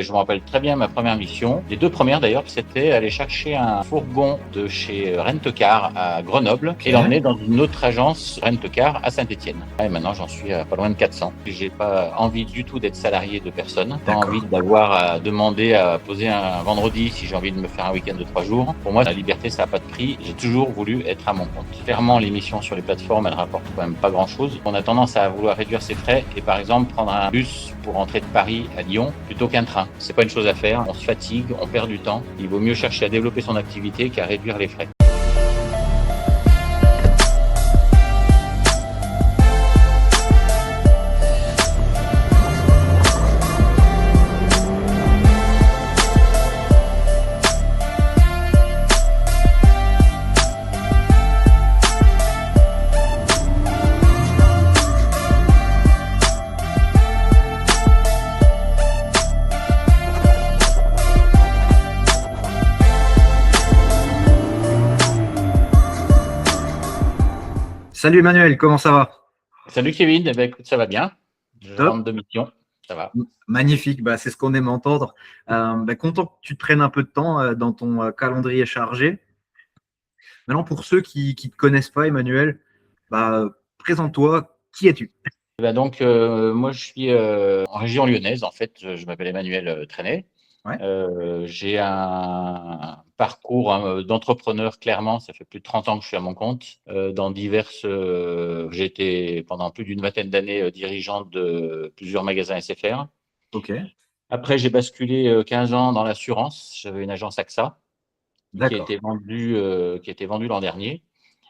Je me rappelle très bien ma première mission. Les deux premières d'ailleurs, c'était aller chercher un fourgon de chez Rent-A-Car à Grenoble et l'emmener dans une autre agence Rent-A-Car à Saint-Étienne. Et maintenant, j'en suis à pas loin de 400. J'ai pas envie du tout d'être salarié de personne. Pas envie d'avoir à demander à poser un vendredi si j'ai envie de me faire un week-end de 3 jours. Pour moi, la liberté, ça n'a pas de prix. J'ai toujours voulu être à mon compte. Clairement, les missions sur les plateformes, elles rapportent quand même pas grand-chose. On a tendance à vouloir réduire ses frais et par exemple prendre un bus pour rentrer de Paris à Lyon plutôt qu'un train. C'est pas une chose à faire, on se fatigue, on perd du temps. Il vaut mieux chercher à développer son activité qu'à réduire les frais. Salut Emmanuel, comment ça va? Salut Kevin, eh ben, écoute, ça va bien. Je Top. rentre de mission, ça va. Magnifique, c'est ce qu'on aime entendre. Content que tu te prennes un peu de temps dans ton calendrier chargé. Maintenant, pour ceux qui ne te connaissent pas, Emmanuel, présente-toi, qui es-tu? Moi je suis en région lyonnaise en fait, je m'appelle Emmanuel Trenet. Ouais. J'ai un parcours d'entrepreneur, clairement, ça fait plus de 30 ans que je suis à mon compte. J'ai été pendant plus d'une vingtaine d'années dirigeant de plusieurs magasins SFR. Ok. Après, j'ai basculé 15 ans dans l'assurance. J'avais une agence AXA qui a D'accord. été vendue l'an dernier.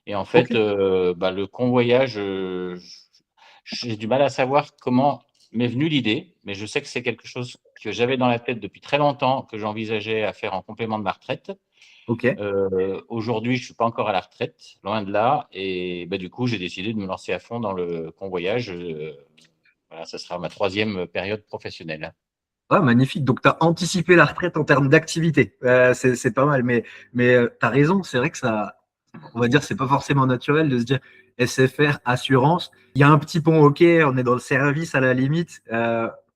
Et en fait, Ok. le convoyage, j'ai du mal à savoir comment m'est venue l'idée, mais je sais que c'est quelque chose que j'avais dans la tête depuis très longtemps, que j'envisageais à faire en complément de ma retraite. Ok. Aujourd'hui, je ne suis pas encore à la retraite, loin de là. Et du coup, j'ai décidé de me lancer à fond dans le convoyage. Voilà, ça sera ma 3e période professionnelle. Ah, magnifique. Donc, tu as anticipé la retraite en termes d'activité. C'est pas mal, mais tu as raison. C'est vrai que ça, on va dire, c'est pas forcément naturel de se dire SFR, assurance. Il y a un petit pont, ok, on est dans le service à la limite.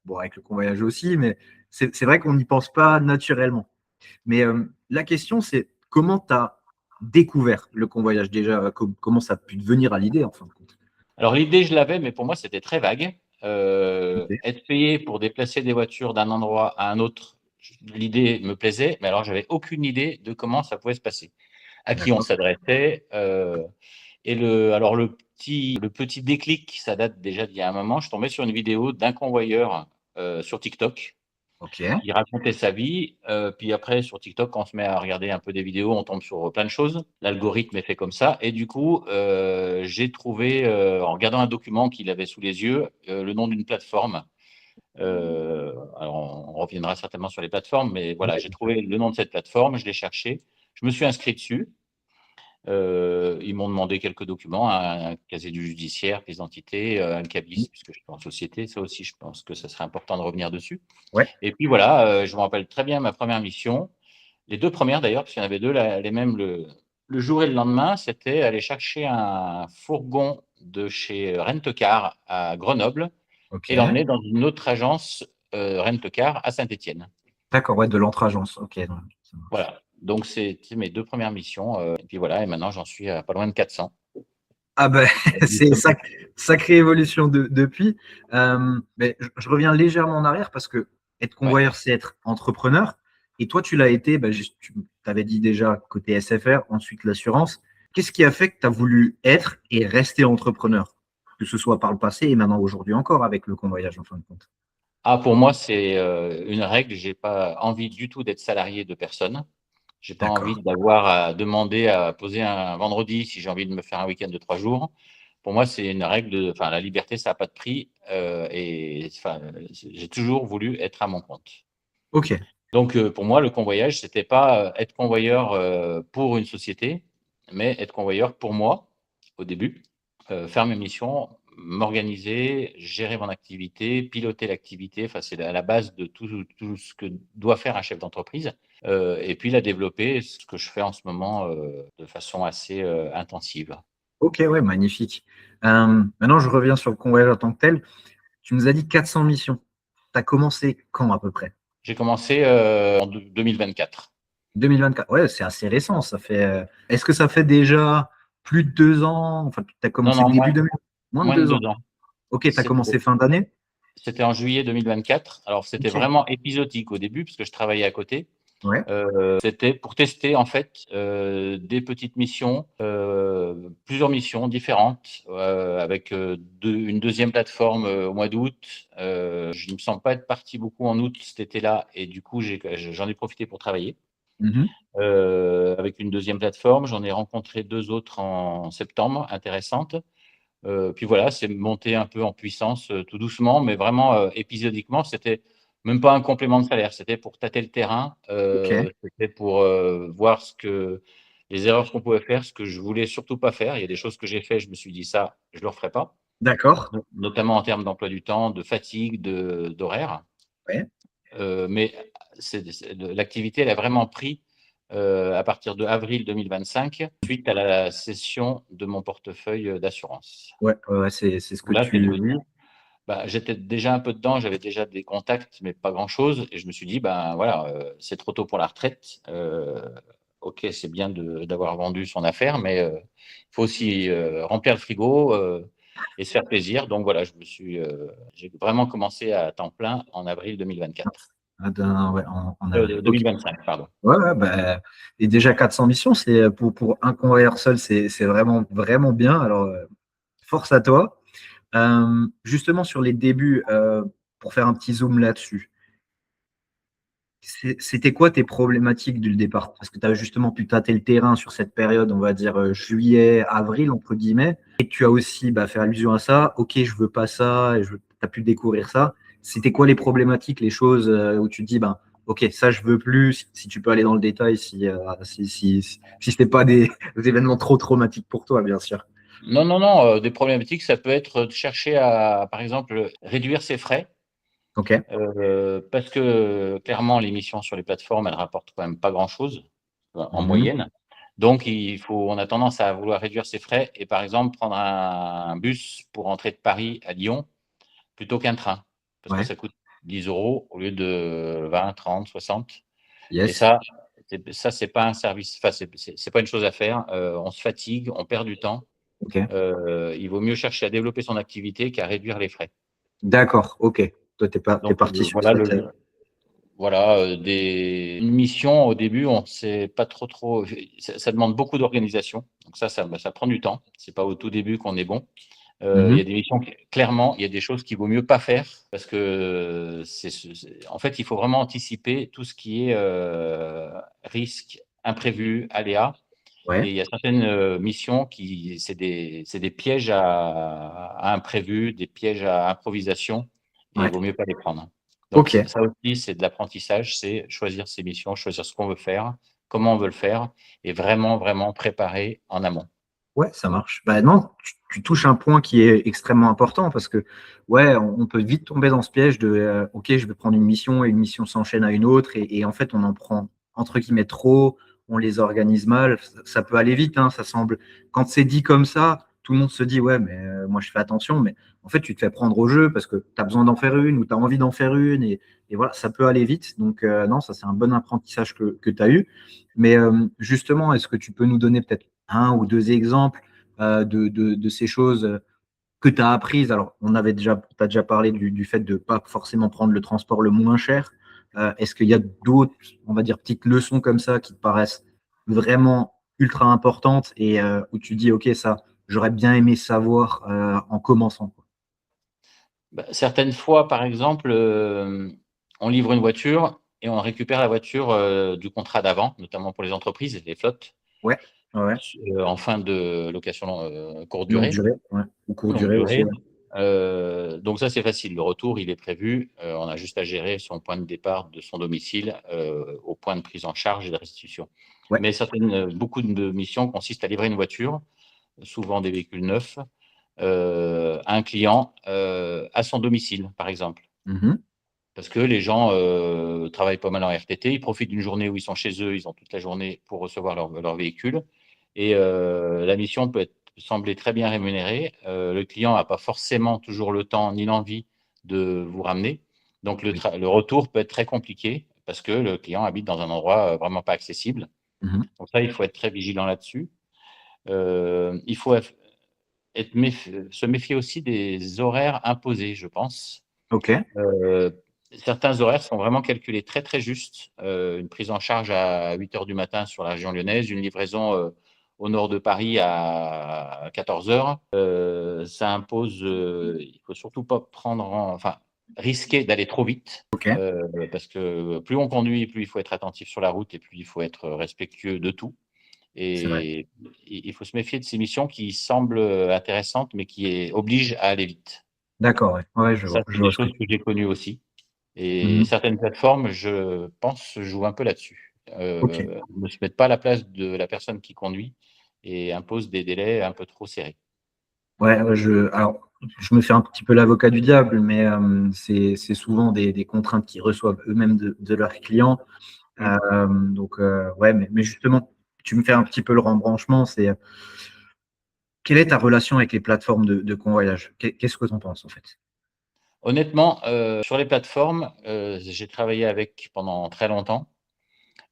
Bon, avec le convoyage aussi, mais c'est vrai qu'on n'y pense pas naturellement. Mais la question, c'est comment tu as découvert le convoyage déjà? Comment ça a pu te venir à l'idée, en fin de compte? Alors, l'idée, je l'avais, mais pour moi, c'était très vague. Ok. Être payé pour déplacer des voitures d'un endroit à un autre, l'idée me plaisait, mais alors, j'avais aucune idée de comment ça pouvait se passer, à qui on D'accord. s'adressait. Le petit déclic, ça date déjà d'il y a un moment. Je suis tombé sur une vidéo d'un convoyeur sur TikTok Ok. qui racontait sa vie. Puis après, sur TikTok, quand on se met à regarder un peu des vidéos, on tombe sur plein de choses. L'algorithme est fait comme ça. Et du coup, j'ai trouvé, en regardant un document qu'il avait sous les yeux, le nom d'une plateforme. Alors, on reviendra certainement sur les plateformes, mais voilà, j'ai trouvé le nom de cette plateforme, je l'ai cherché, je me suis inscrit dessus. Ils m'ont demandé quelques documents, un casier du judiciaire, pièce d'identité, un cabis, puisque je suis en société. Ça aussi, je pense que ça serait important de revenir dessus. Ouais. Et puis voilà, je me rappelle très bien ma première mission. Les deux premières d'ailleurs, parce qu'il y en avait deux les mêmes le jour et le lendemain, c'était aller chercher un fourgon de chez Rent-A-Car à Grenoble Ok. et l'emmener dans une autre agence Rent-A-Car à Saint-Étienne. D'accord, ouais, de l'entre-agence. Ok. Ça marche. Voilà, donc c'était mes deux premières missions. Et puis voilà, et maintenant j'en suis à pas loin de 400. Ah c'est sacrée évolution depuis. Mais je reviens légèrement en arrière parce que être Ouais. convoyeur, c'est être entrepreneur. Et toi, tu l'as été, tu avais dit déjà côté SFR, ensuite l'assurance. Qu'est-ce qui a fait que tu as voulu être et rester entrepreneur? Que ce soit par le passé et maintenant aujourd'hui encore avec le convoyage en fin de compte. Ah, pour moi, c'est une règle. J'ai pas envie du tout d'être salarié de personne. J'ai pas D'accord. envie d'avoir à demander à poser un vendredi si j'ai envie de me faire un week-end de 3 jours. Pour moi, c'est une règle enfin, la liberté, ça n'a pas de prix. J'ai toujours voulu être à mon compte. Ok. Donc, pour moi, le convoyage, c'était pas être convoyeur pour une société, mais être convoyeur pour moi, au début, faire mes missions, m'organiser, gérer mon activité, piloter l'activité. Enfin, c'est à la base de tout ce que doit faire un chef d'entreprise. Et puis la développer, ce que je fais en ce moment de façon assez intensive. Ok, ouais, magnifique. Maintenant, je reviens sur le convoyage en tant que tel. Tu nous as dit 400 missions. Tu as commencé quand à peu près? J'ai commencé en 2024. 2024. Ouais, c'est assez récent. Ça fait. Est-ce que ça fait déjà plus de 2 ans? Enfin, tu as Non, commencé non, début 2000. Moins de moins de 2 ans. 2 ans. Ok, tu as C'était commencé fin d'année? c'était en juillet 2024. Alors, c'était Ok. vraiment épisodique au début, parce que je travaillais à côté. Ouais. C'était pour tester en fait des petites missions, plusieurs missions différentes, avec une deuxième plateforme au mois d'août. Je ne me sens pas être parti beaucoup en août cet été-là, et du coup j'en ai profité pour travailler. Mhm. Avec une deuxième plateforme, j'en ai rencontré deux autres en septembre, intéressantes. Puis voilà, c'est monté un peu en puissance tout doucement, mais vraiment épisodiquement. C'était même pas un complément de salaire, c'était pour tâter le terrain, Ok. c'était pour voir les erreurs qu'on pouvait faire, ce que je voulais surtout pas faire. Il y a des choses que j'ai fait, je me suis dit ça, je le referai pas, D'accord. notamment en termes d'emploi du temps, de fatigue, d'horaire. Ouais. Mais l'activité, elle a vraiment pris à partir de avril 2025, suite à la cession de mon portefeuille d'assurance. Ouais, ouais, ouais, c'est ce que Là, c'est tu. devenu, j'étais déjà un peu dedans, j'avais déjà des contacts, mais pas grand-chose. Et je me suis dit, ben voilà, c'est trop tôt pour la retraite. Ok, c'est bien d'avoir vendu son affaire, mais il faut aussi remplir le frigo et se faire plaisir. Donc voilà, j'ai vraiment commencé à temps plein en avril 2024. Ouais, en avril. Ok. 2025, pardon. Ouais, ouais, bah, et déjà 400 missions, c'est pour un convoyeur seul, c'est vraiment, vraiment bien. Alors, force à toi. Justement, sur les débuts, pour faire un petit zoom là-dessus, c'était quoi tes problématiques du départ? Parce que tu as justement pu tâter le terrain sur cette période, on va dire juillet, avril, entre guillemets. Et tu as aussi fait allusion à ça. Ok, je veux pas ça, et tu as pu découvrir ça. C'était quoi les problématiques, les choses où tu te dis, ben, ok, ça je veux plus, si tu peux aller dans le détail, si c'était pas des événements trop traumatiques pour toi, bien sûr. Non, non, non, des problématiques, ça peut être de chercher à, par exemple, réduire ses frais. Ok. Parce que clairement, les missions sur les plateformes, elles rapportent quand même pas grand-chose en Mhm. moyenne. Donc, on a tendance à vouloir réduire ses frais et par exemple prendre un bus pour entrer de Paris à Lyon plutôt qu'un train, parce que Ouais. ça coûte 10 euros au lieu de 20, 30, 60. Et Yes. ça, c'est pas un service, enfin, c'est pas une chose à faire. On se fatigue, on perd du temps. Ok. Il vaut mieux chercher à développer son activité qu'à réduire les frais. D'accord. Ok. Toi, t'es Donc, parti sur voilà cette. Voilà, une mission au début, on sait pas trop. Ça demande beaucoup d'organisation. Donc ça prend du temps. C'est pas au tout début qu'on est bon. Il y a Mhm. des missions, clairement, il y a des choses qu'il vaut mieux pas faire parce que en fait, il faut vraiment anticiper tout ce qui est risque, imprévu, aléa. Et Ouais. il y a certaines missions c'est des pièges à imprévus, des pièges à improvisation, et il Ouais. vaut mieux pas les prendre. Donc Ok. ça aussi, c'est de l'apprentissage, c'est choisir ses missions, choisir ce qu'on veut faire, comment on veut le faire, et vraiment, vraiment préparer en amont. Ouais, ça marche. Bah non, tu touches un point qui est extrêmement important parce que ouais, on peut vite tomber dans ce piège de ok, je vais prendre une mission et une mission s'enchaîne à une autre et en fait on en prend entre guillemets trop, on les organise mal, ça peut aller vite, hein, ça semble. Quand c'est dit comme ça, tout le monde se dit ouais, mais moi je fais attention, mais en fait tu te fais prendre au jeu parce que tu as besoin d'en faire une ou tu as envie d'en faire une et voilà, ça peut aller vite. Donc non, ça c'est un bon apprentissage que tu as eu. Mais justement, est-ce que tu peux nous donner peut-être un ou deux exemples de ces choses que tu as apprises? Alors, tu as déjà parlé du fait de ne pas forcément prendre le transport le moins cher. Est-ce qu'il y a d'autres, on va dire, petites leçons comme ça qui te paraissent vraiment ultra importantes et où tu dis, OK, ça, j'aurais bien aimé savoir en commençant, quoi. Certaines fois, par exemple, on livre une voiture et on récupère la voiture du contrat d'avant, notamment pour les entreprises et les flottes, Ouais, ouais. en fin de location courte Longue durée durée, ouais. Ou ou courte longue durée aussi, durée. ouais. Donc ça, c'est facile. Le retour, il est prévu. On a juste à gérer son point de départ de son domicile au point de prise en charge et de restitution. Ouais. Mais beaucoup de missions consistent à livrer une voiture, souvent des véhicules neufs, à un client à son domicile, par exemple. Mhm. Parce que les gens travaillent pas mal en RTT, ils profitent d'une journée où ils sont chez eux, ils ont toute la journée pour recevoir leur véhicule. Et la mission peut sembler très bien rémunérée. Le client n'a pas forcément toujours le temps ni l'envie de vous ramener. Donc, Oui. le retour peut être très compliqué parce que le client habite dans un endroit vraiment pas accessible. Mhm. Donc ça, il faut être très vigilant là-dessus. Il faut se méfier aussi des horaires imposés, je pense. Ok, Certains horaires sont vraiment calculés très, très juste. Une prise en charge à 8 heures du matin sur la région lyonnaise, une livraison au nord de Paris à 14 heures. Ça impose, il faut surtout pas enfin, risquer d'aller trop vite. ok, Parce que plus on conduit, plus il faut être attentif sur la route et plus il faut être respectueux de tout. c'est vrai. Et il faut se méfier de ces missions qui semblent intéressantes, mais qui obligent à aller vite. D'accord, ouais. Ouais, Ça, c'est je des vois ce que choses tu que j'ai connues aussi. Et Mhm. certaines plateformes, je pense, jouent un peu là-dessus. Ok. Ne se mettent pas à la place de la personne qui conduit et imposent des délais un peu trop serrés. Ouais, alors, je me fais un petit peu l'avocat du diable, mais c'est souvent des contraintes qu'ils reçoivent eux-mêmes de leurs clients. Mm. Donc, ouais, mais justement, tu me fais un petit peu le rembranchement. Quelle est ta relation avec les plateformes de convoyage? Qu'est-ce que tu en penses, en fait? Honnêtement, sur les plateformes, j'ai travaillé avec pendant très longtemps,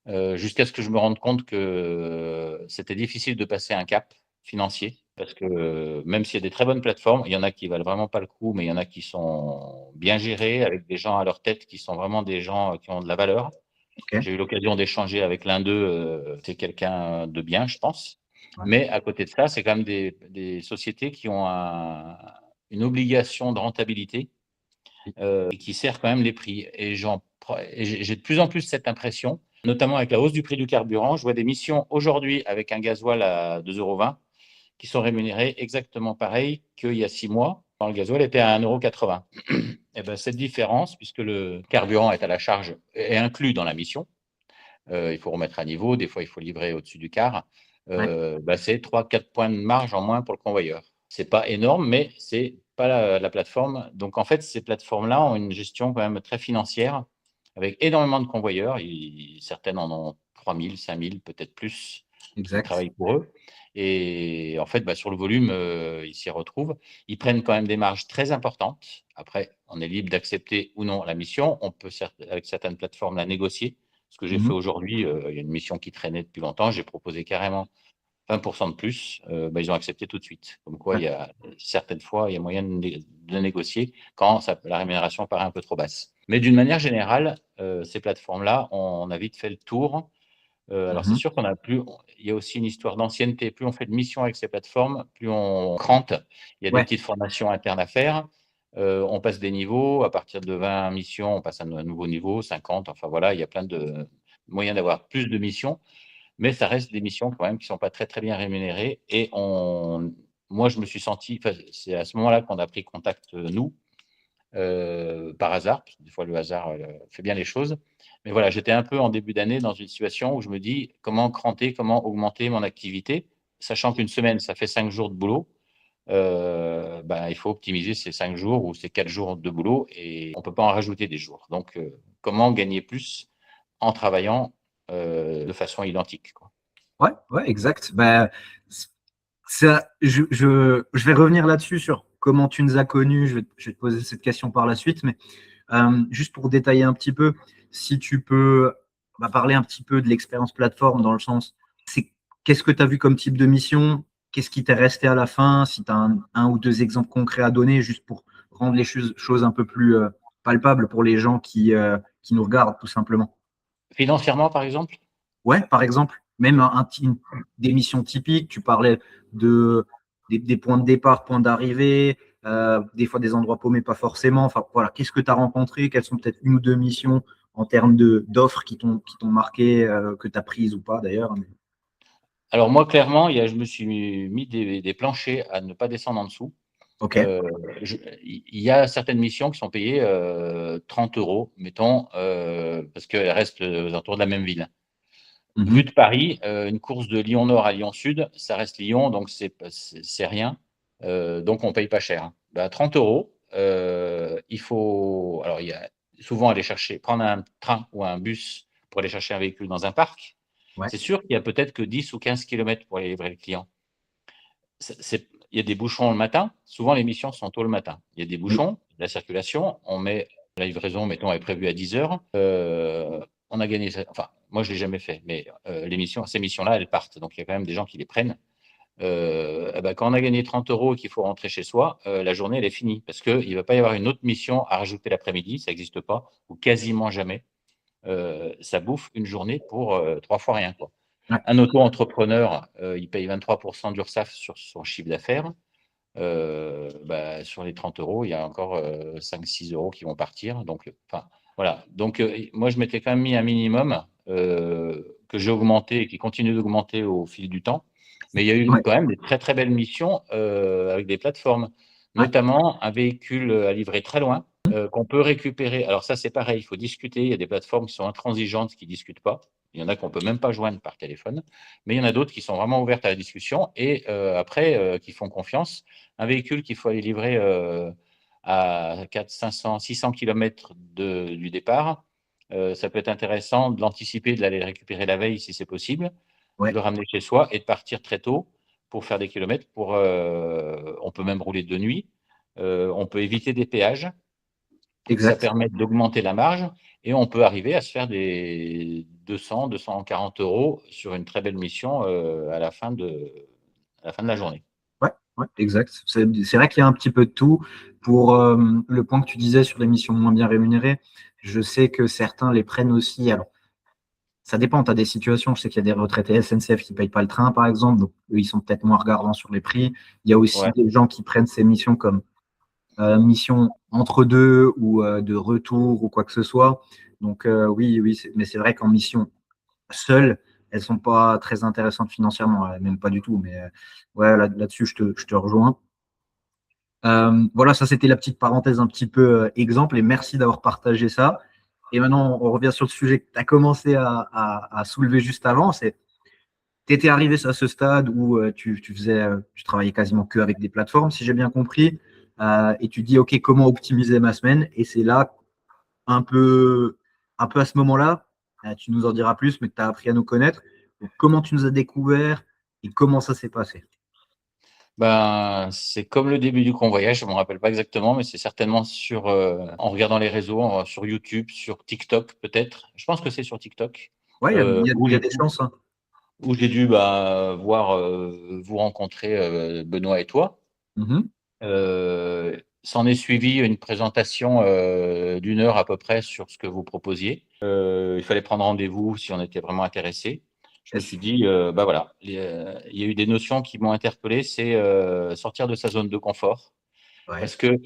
jusqu'à ce que je me rende compte que c'était difficile de passer un cap financier. Parce que même s'il y a des très bonnes plateformes, il y en a qui valent vraiment pas le coup, mais il y en a qui sont bien gérées, avec des gens à leur tête qui sont vraiment des gens qui ont de la valeur. Ok. J'ai eu l'occasion d'échanger avec l'un d'eux, c'est quelqu'un de bien, je pense. Ouais. Mais à côté de ça, c'est quand même des sociétés qui ont une obligation de rentabilité et qui serrent quand même les prix. Et j'ai de plus en plus cette impression, notamment avec la hausse du prix du carburant. Je vois des missions aujourd'hui avec un gasoil à 2,20 € qui sont rémunérées exactement pareil qu'il y a 6 mois, quand le gasoil était à 1,80 €. Et ben, cette différence, puisque le carburant est à la charge, est inclus dans la mission, il faut remettre à niveau, des fois il faut livrer au-dessus du quart, Ouais. bah, c'est 3-4 points de marge en moins pour le convoyeur. C'est pas énorme, mais c'est pas la plateforme. Donc en fait, ces plateformes-là ont une gestion quand même très financière, avec énormément de convoyeurs. Certaines en ont 3 000, 5 000, peut-être plus, qui Exact. travaillent pour eux. Et en fait, bah, sur le volume, ils s'y retrouvent. Ils prennent quand même des marges très importantes. Après, on est libre d'accepter ou non la mission. On peut, avec certaines plateformes, la négocier. Ce que j'ai fait Mhm. aujourd'hui, il y a une mission qui traînait depuis longtemps. J'ai proposé carrément 20% de plus. Bah, ils ont accepté tout de suite. Comme quoi, Ouais. il y a certaines fois, il y a moyen de négocier quand la rémunération paraît un peu trop basse. Mais d'une manière générale, ces plateformes-là, on a vite fait le tour. Alors c'est Mhm. sûr il y a aussi une histoire d'ancienneté. Plus on fait de missions avec ces plateformes, plus on crante. Il y a des Ouais. petites formations internes à faire. On passe des niveaux. À partir de 20 missions, on passe à un nouveau niveau, 50. Enfin voilà, il y a plein de moyens d'avoir plus de missions. Mais ça reste des missions quand même qui ne sont pas très, très bien rémunérées. Moi, je me suis senti, enfin, c'est à ce moment-là qu'on a pris contact, nous, par hasard, parce que des fois le hasard fait bien les choses. Mais voilà, j'étais un peu en début d'année dans une situation où je me dis comment cranter, comment augmenter mon activité, sachant qu'une semaine, ça fait 5 jours de boulot. Ben, il faut optimiser ces 5 jours ou ces 4 jours de boulot et on ne peut pas en rajouter des jours. Donc, comment gagner plus en travaillant de façon identique, quoi. Ouais, ouais, exact. Bah, je vais revenir là-dessus sur comment tu nous as connus. Je vais te poser cette question par la suite, mais juste pour détailler un petit peu, si tu peux parler un petit peu de l'expérience plateforme dans le sens, c'est qu'est-ce que tu as vu comme type de mission? Qu'est-ce qui t'est resté à la fin? Si tu as un ou deux exemples concrets à donner, juste pour rendre les choses un peu plus palpables pour les gens qui nous regardent, tout simplement. Financièrement, par exemple? Ouais, par exemple, même des missions typiques, tu parlais de, des points de départ, points d'arrivée, des fois des endroits paumés, pas forcément. Enfin, voilà, qu'est-ce que tu as rencontré? Quelles sont peut-être une ou deux missions en termes d'offres qui t'ont marqué, que tu as prises ou pas d'ailleurs? Alors moi, clairement, je me suis mis des planchers à ne pas descendre en dessous. Ok. Euh, il y a certaines missions qui sont payées 30 €, mettons, parce qu'elles restent aux alentours de la même ville. Vu Mhm. de Paris, une course de Lyon Nord à Lyon Sud, ça reste Lyon, donc c'est rien. Donc on paye pas cher, hein. Bah, 30 €, il faut alors il y a souvent prendre un train ou un bus pour aller chercher un véhicule dans un parc. Ouais. C'est sûr qu'il y a peut-être que 10 ou 15 kilomètres pour aller livrer le client. Il y a des bouchons le matin. Souvent, les missions sont tôt le matin. Il y a des Oui. bouchons, la circulation. On met La livraison, mettons, est prévue à 10 heures. On a gagné, enfin, moi, je ne l'ai jamais fait, mais ces missions-là, elles partent. Donc, il y a quand même des gens qui les prennent. Quand on a gagné 30 € et qu'il faut rentrer chez soi, la journée, elle est finie. Parce qu'il ne va pas y avoir une autre mission à rajouter l'après-midi, ça n'existe pas, ou quasiment jamais. Ça bouffe une journée pour 3 fois rien, quoi. Ouais, Un auto-entrepreneur, il paye 23% d'URSSAF sur son chiffre d'affaires. Sur les 30 €, il y a encore 5-6 € qui vont partir. Donc, voilà. Donc, moi, je m'étais quand même mis un minimum que j'ai augmenté et qui continue d'augmenter au fil du temps. Mais il y a eu ouais, quand même des très, très belles missions avec des plateformes, ouais. notamment un véhicule à livrer très loin qu'on peut récupérer. Alors ça, c'est pareil, il faut discuter. Il y a des plateformes qui sont intransigeantes, qui ne discutent pas. Il y en a qu'on ne peut même pas joindre par téléphone. Mais il y en a d'autres qui sont vraiment ouvertes à la discussion et après, qui font confiance. Un véhicule qu'il faut aller livrer à 400, 500, 600 km du départ, ça peut être intéressant de l'anticiper, de l'aller le récupérer la veille si c'est possible, de Ouais, le ramener chez soi et de partir très tôt pour faire des kilomètres. On peut même rouler de nuit. On peut éviter des péages. Ça exact. permet d'augmenter la marge et on peut arriver à se faire des 200, 240 € sur une très belle mission à la fin de la journée. Ouais, ouais, exact. C'est vrai qu'il y a un petit peu de tout. Pour le point que tu disais sur les missions moins bien rémunérées, je sais que certains les prennent aussi. Alors, ça dépend, tu as des situations. Je sais qu'il y a des retraités SNCF qui ne payent pas le train, par exemple. Donc, eux, ils sont peut-être moins regardants sur les prix. Il y a aussi Ouais. des gens qui prennent ces missions comme mission entre deux ou de retour ou quoi que ce soit. Donc, oui, oui, mais c'est vrai qu'en mission seule, elles sont pas très intéressantes financièrement, même pas du tout. Mais ouais, là-dessus, je te rejoins. Voilà, ça c'était la petite parenthèse un petit peu exemple et merci d'avoir partagé ça. Et maintenant, on revient sur le sujet que tu as commencé à soulever juste avant. C'est, tu étais arrivé à ce stade où tu travaillais quasiment que avec des plateformes, si j'ai bien compris, et tu dis, OK, comment optimiser ma semaine? Et c'est là, un peu, un peu à ce moment-là, tu nous en diras plus, mais tu as appris à nous connaître. Donc, comment tu nous as découvert et comment ça s'est passé? C'est comme le début du convoyage, je ne me rappelle pas exactement, mais c'est certainement en regardant les réseaux, sur YouTube, sur TikTok peut-être. Je pense que c'est sur TikTok, Ouais, où il y a des chances, hein. j'ai dû voir vous rencontrer, Benoît et toi. Mhm. S'en est suivi une présentation d'1 heure à peu près sur ce que vous proposiez. Il fallait prendre rendez-vous si on était vraiment intéressé. Je me Yes. suis dit, voilà, il y a eu des notions qui m'ont interpellé, c'est sortir de sa zone de confort. Ouais, Parce que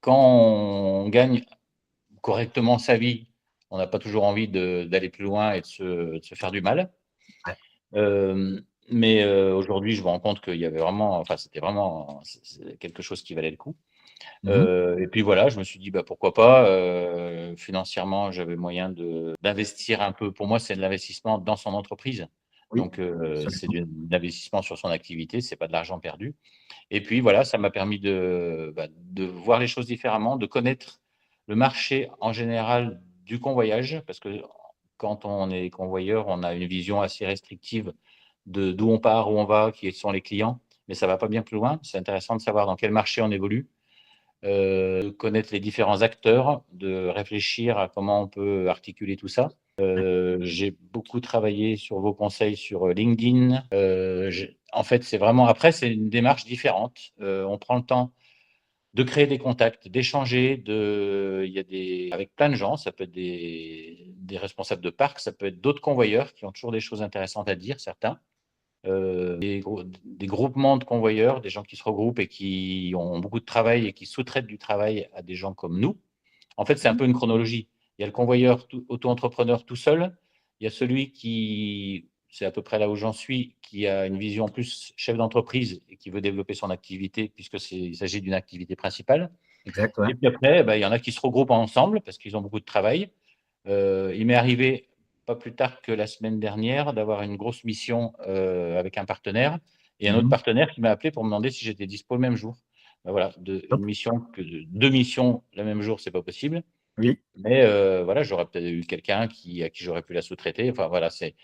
quand on gagne correctement sa vie, on n'a pas toujours envie d'aller plus loin et de se faire du mal. ouais. Mais aujourd'hui, je me rends compte qu'il y avait vraiment, enfin, c'était vraiment c'est quelque chose qui valait le coup. Mhm. Et puis voilà, je me suis dit, pourquoi pas. Financièrement, j'avais moyen d'investir un peu. Pour moi, c'est de l'investissement dans son entreprise. Oui, Donc, c'est absolument. de l'investissement sur son activité, c'est pas de l'argent perdu. Et puis voilà, ça m'a permis de voir les choses différemment, de connaître le marché en général du convoyage, parce que quand on est convoyeur, on a une vision assez restrictive de d'où on part, où on va, qui sont les clients, mais ça va pas bien plus loin. C'est intéressant de savoir dans quel marché on évolue, de connaître les différents acteurs, de réfléchir à comment on peut articuler tout ça. J'ai beaucoup travaillé sur vos conseils sur LinkedIn. En fait, c'est vraiment après, c'est une démarche différente. On prend le temps de créer des contacts, d'échanger, il y a avec plein de gens. Ça peut être des responsables de parc, ça peut être d'autres convoyeurs qui ont toujours des choses intéressantes à dire, certains. Des groupements de convoyeurs, des gens qui se regroupent et qui ont beaucoup de travail et qui sous-traitent du travail à des gens comme nous. En fait, c'est un peu une chronologie. Il y a le convoyeur auto-entrepreneur tout seul. Il y a celui qui, c'est à peu près là où j'en suis, qui a une vision plus chef d'entreprise et qui veut développer son activité il s'agit d'une activité principale. Exact, ouais. Et puis après, il y en a qui se regroupent ensemble parce qu'ils ont beaucoup de travail. Il m'est arrivé, pas plus tard que la semaine dernière, d'avoir une grosse mission avec un partenaire et un autre Mhm. partenaire qui m'a appelé pour me demander si j'étais dispo le même jour. Voilà, Top. deux missions le même jour, c'est pas possible. Oui. Mais voilà, j'aurais peut-être eu quelqu'un à qui j'aurais pu la sous-traiter. Enfin voilà, c'est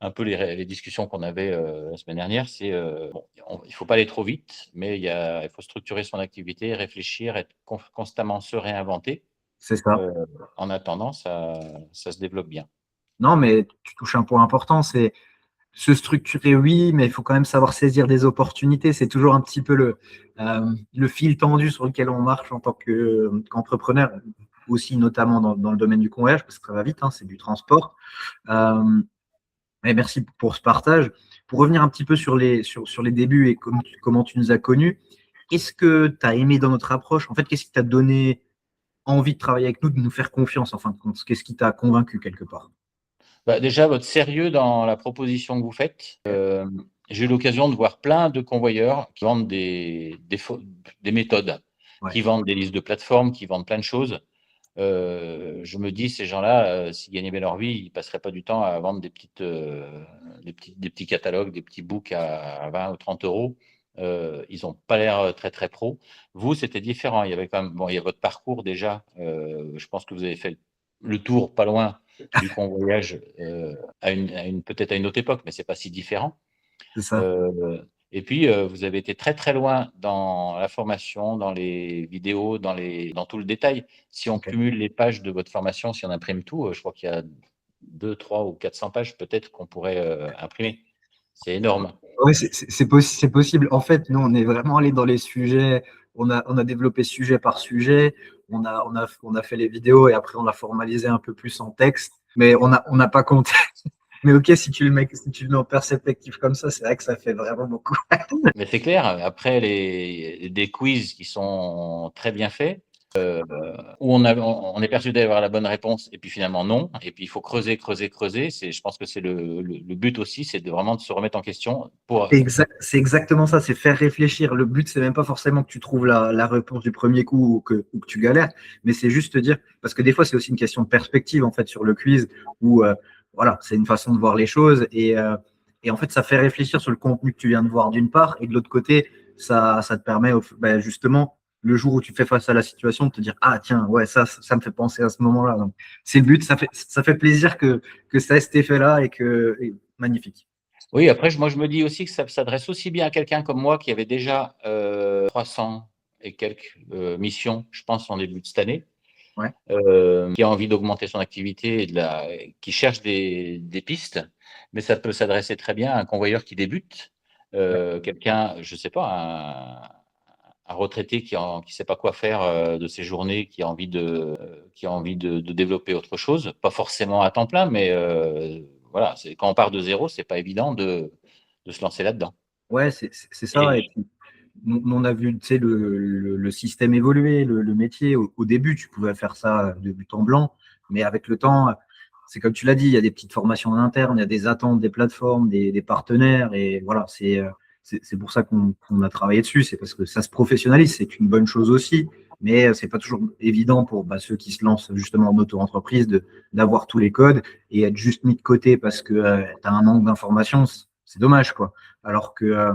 un peu les discussions qu'on avait la semaine dernière. C'est bon, il faut pas aller trop vite, mais il faut structurer son activité, réfléchir, être constamment se réinventer. c'est ça. Euh, En attendant, ça se développe bien. Non, mais tu touches un point important, c'est se structurer, oui, mais il faut quand même savoir saisir des opportunités. C'est toujours un petit peu le fil tendu sur lequel on marche en tant qu'entrepreneur, aussi notamment dans le domaine du convoyage, parce que ça va vite, hein, c'est du transport. Euh, et merci pour ce partage. Pour revenir un petit peu sur les débuts et comment tu nous as connus, qu'est-ce que tu as aimé dans notre approche? En fait, qu'est-ce qui t'a donné envie de travailler avec nous, de nous faire confiance, en fin de compte? Qu'est-ce qui t'a convaincu quelque part? Bah, déjà, votre sérieux dans la proposition que vous faites. J'ai eu l'occasion de voir plein de convoyeurs qui vendent des méthodes, Ouais, qui vendent des listes de plateformes, qui vendent plein de choses. Je me dis, ces gens-là, s'ils gagnaient bien leur vie, ils ne passeraient pas du temps à vendre des petits catalogues, des petits books à 20 ou 30 euros. Ils n'ont pas l'air très, très pro. Vous, c'était différent. Il y avait quand même, bon, il y a votre parcours déjà. Je pense que vous avez fait le tour pas loin du convoyage peut-être à une autre époque, mais c'est pas si différent. c'est ça. Euh, et puis, vous avez été très très loin dans la formation, dans les vidéos, dans tout le détail. Si on Ok. cumule les pages de votre formation, si on imprime tout, je crois qu'il y a 2, 3 ou 400 pages peut-être qu'on pourrait imprimer. C'est énorme. Oui, c'est possible. En fait, nous, on est vraiment allé dans les sujets. On a développé sujet par sujet. On a fait les vidéos et après, on a formalisé un peu plus en texte. Mais on n'a pas compté. Mais ok, si tu le mets en perspective comme ça, c'est vrai que ça fait vraiment beaucoup. Mais c'est clair, après des quiz qui sont très bien faits, où on est persuadé d'avoir la bonne réponse, et puis finalement non, et puis il faut creuser, creuser, creuser. Je pense que c'est le but aussi, c'est vraiment de se remettre en question pour. C'est exactement ça, c'est faire réfléchir. Le but, c'est même pas forcément que tu trouves la réponse du premier coup ou que tu galères, mais c'est juste te dire, parce que des fois, c'est aussi une question de perspective, en fait, sur le quiz, où, voilà, c'est une façon de voir les choses, et en fait, ça fait réfléchir sur le contenu que tu viens de voir d'une part, et de l'autre côté, ça te permet, ben, justement, le jour où tu fais face à la situation, de te dire, ah, tiens, ouais, ça me fait penser à ce moment-là. Donc, c'est le but, ça fait plaisir que ça ait cet effet-là et magnifique. Oui, après, moi je me dis aussi que ça s'adresse aussi bien à quelqu'un comme moi qui avait déjà 300 et quelques missions, je pense, en début de cette année, Ouais. qui a envie d'augmenter son activité qui cherche des pistes, mais ça peut s'adresser très bien à un convoyeur qui débute, quelqu'un, je sais pas, un retraité qui ne sait pas quoi faire de ses journées, qui a envie de développer autre chose, pas forcément à temps plein, mais voilà, quand on part de zéro, c'est pas évident de se lancer là-dedans. Ouais, c'est ça. Et Et puis, on a vu, tu sais, le système évoluer, le métier. Au début, tu pouvais faire ça de but en blanc, mais avec le temps, c'est comme tu l'as dit, il y a des petites formations en interne, il y a des attentes des plateformes, des partenaires, et voilà, c'est pour ça qu'on a travaillé dessus. C'est parce que ça se professionnalise, c'est une bonne chose aussi, mais c'est pas toujours évident pour ceux qui se lancent justement en auto-entreprise d'avoir tous les codes et être juste mis de côté parce que tu as un manque d'informations. C'est dommage, quoi. Alors que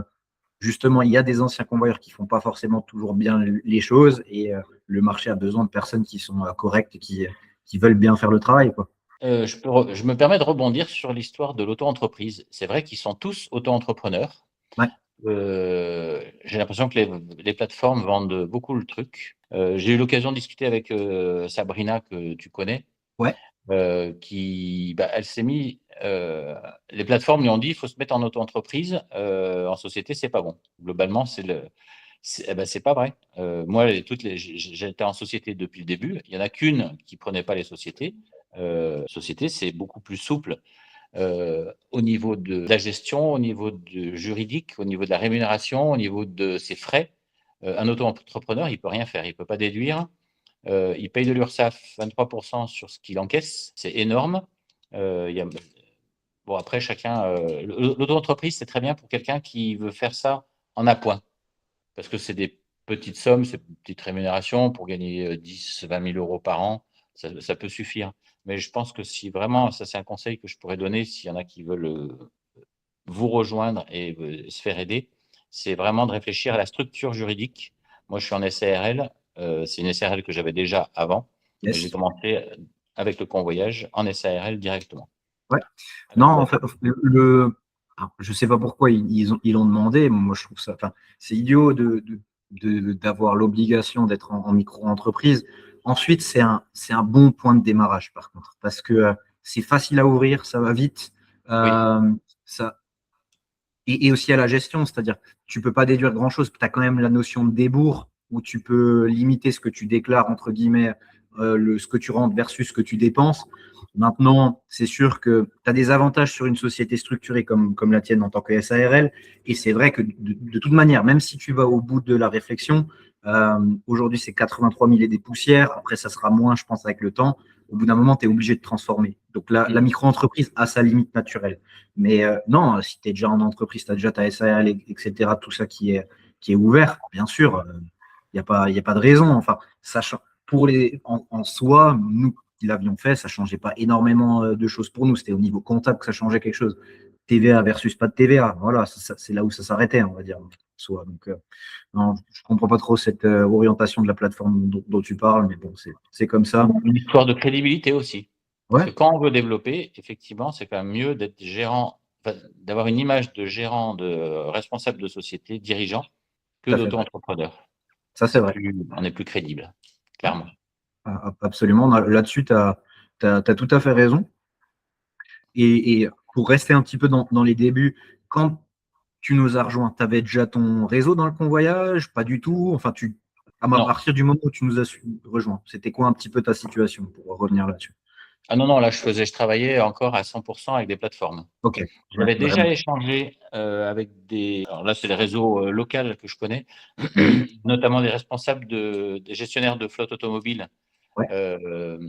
justement, il y a des anciens convoyeurs qui font pas forcément toujours bien les choses et le marché a besoin de personnes qui sont correctes et qui veulent bien faire le travail, quoi. je me permets de rebondir sur l'histoire de l'auto-entreprise. C'est vrai qu'ils sont tous auto-entrepreneurs. Ouais, J'ai l'impression que les plateformes vendent beaucoup le truc. J'ai eu l'occasion de discuter avec Sabrina, que tu connais, ouais, elle s'est mis. Les plateformes lui ont dit il faut se mettre en auto-entreprise, en société, c'est pas bon. Globalement, c'est pas vrai. Moi, j'étais en société depuis le début. Il y en a qu'une qui prenait pas les sociétés. Société, c'est beaucoup plus souple au niveau de la gestion, au niveau juridique, au niveau de la rémunération, au niveau de ses frais. Un auto-entrepreneur, il peut rien faire. Il peut pas déduire. Il paye de l'URSSAF 23% sur ce qu'il encaisse. C'est énorme. Bon, après, chacun. L'auto-entreprise, c'est très bien pour quelqu'un qui veut faire ça en appoint. Parce que c'est des petites sommes, c'est une petite rémunération pour gagner 10, 20 000 euros par an. Ça peut suffire. Mais je pense que si vraiment, ça c'est un conseil que je pourrais donner s'il y en a qui veulent vous rejoindre et se faire aider, c'est vraiment de réfléchir à la structure juridique. Moi, je suis en SARL. C'est une SARL que j'avais déjà avant, mais j'ai yes. commencé avec le convoyage en SARL directement. Ouais. À la Non, en boîte. fait, alors, je sais pas pourquoi ils l'ont demandé. Moi, je trouve ça, enfin, c'est idiot d'avoir l'obligation d'être en micro-entreprise. Ensuite, c'est un bon point de démarrage, par contre, parce que c'est facile à ouvrir, ça va vite. Oui, Ça, et aussi à la gestion, c'est-à-dire tu peux pas déduire grand-chose. Tu as quand même la notion de débours où tu peux limiter ce que tu déclares, entre guillemets, ce que tu rentres versus ce que tu dépenses. Maintenant, c'est sûr que tu as des avantages sur une société structurée comme la tienne en tant que SARL. Et c'est vrai que de toute manière, même si tu vas au bout de la réflexion, aujourd'hui c'est 83 000 et des poussières. Après, ça sera moins, je pense, avec le temps. Au bout d'un moment, tu es obligé de transformer. Donc la mm, micro-entreprise a sa limite naturelle. Mais non, si tu es déjà en entreprise, tu as déjà ta SARL, etc., tout ça qui est ouvert, bien sûr, il y a pas de raison. Enfin, en soi, nous qui l'avions fait, ça ne changeait pas énormément de choses pour nous. C'était au niveau comptable que ça changeait quelque chose. TVA versus pas de TVA. Voilà, c'est là où ça s'arrêtait, on va dire. Soit. Donc, non, je ne comprends pas trop cette orientation de la plateforme dont tu parles, mais bon, c'est comme ça. une histoire de crédibilité aussi. Parce Ouais, que quand on veut développer, effectivement, c'est quand même mieux d'être gérant, enfin, d'avoir une image de gérant, de responsable de société, dirigeant, que tout à fait vrai. d'auto-entrepreneur. Ça, c'est vrai. On est plus crédible, Ouais, clairement. absolument. Là-dessus, tu as tout à fait raison. Et pour rester un petit peu dans les débuts, quand tu nous as rejoints, tu avais déjà ton réseau dans le convoyage? Pas du tout. Enfin, à Non. partir du moment où tu nous as rejoints, c'était quoi un petit peu ta situation pour revenir là-dessus? Ah non, non, là, je travaillais encore à 100% avec des plateformes. Ok, ouais, J'avais déjà vraiment. échangé avec des. Alors là, c'est les réseaux locaux que je connais, Mhm. notamment des responsables des gestionnaires de flotte automobile. Ouais,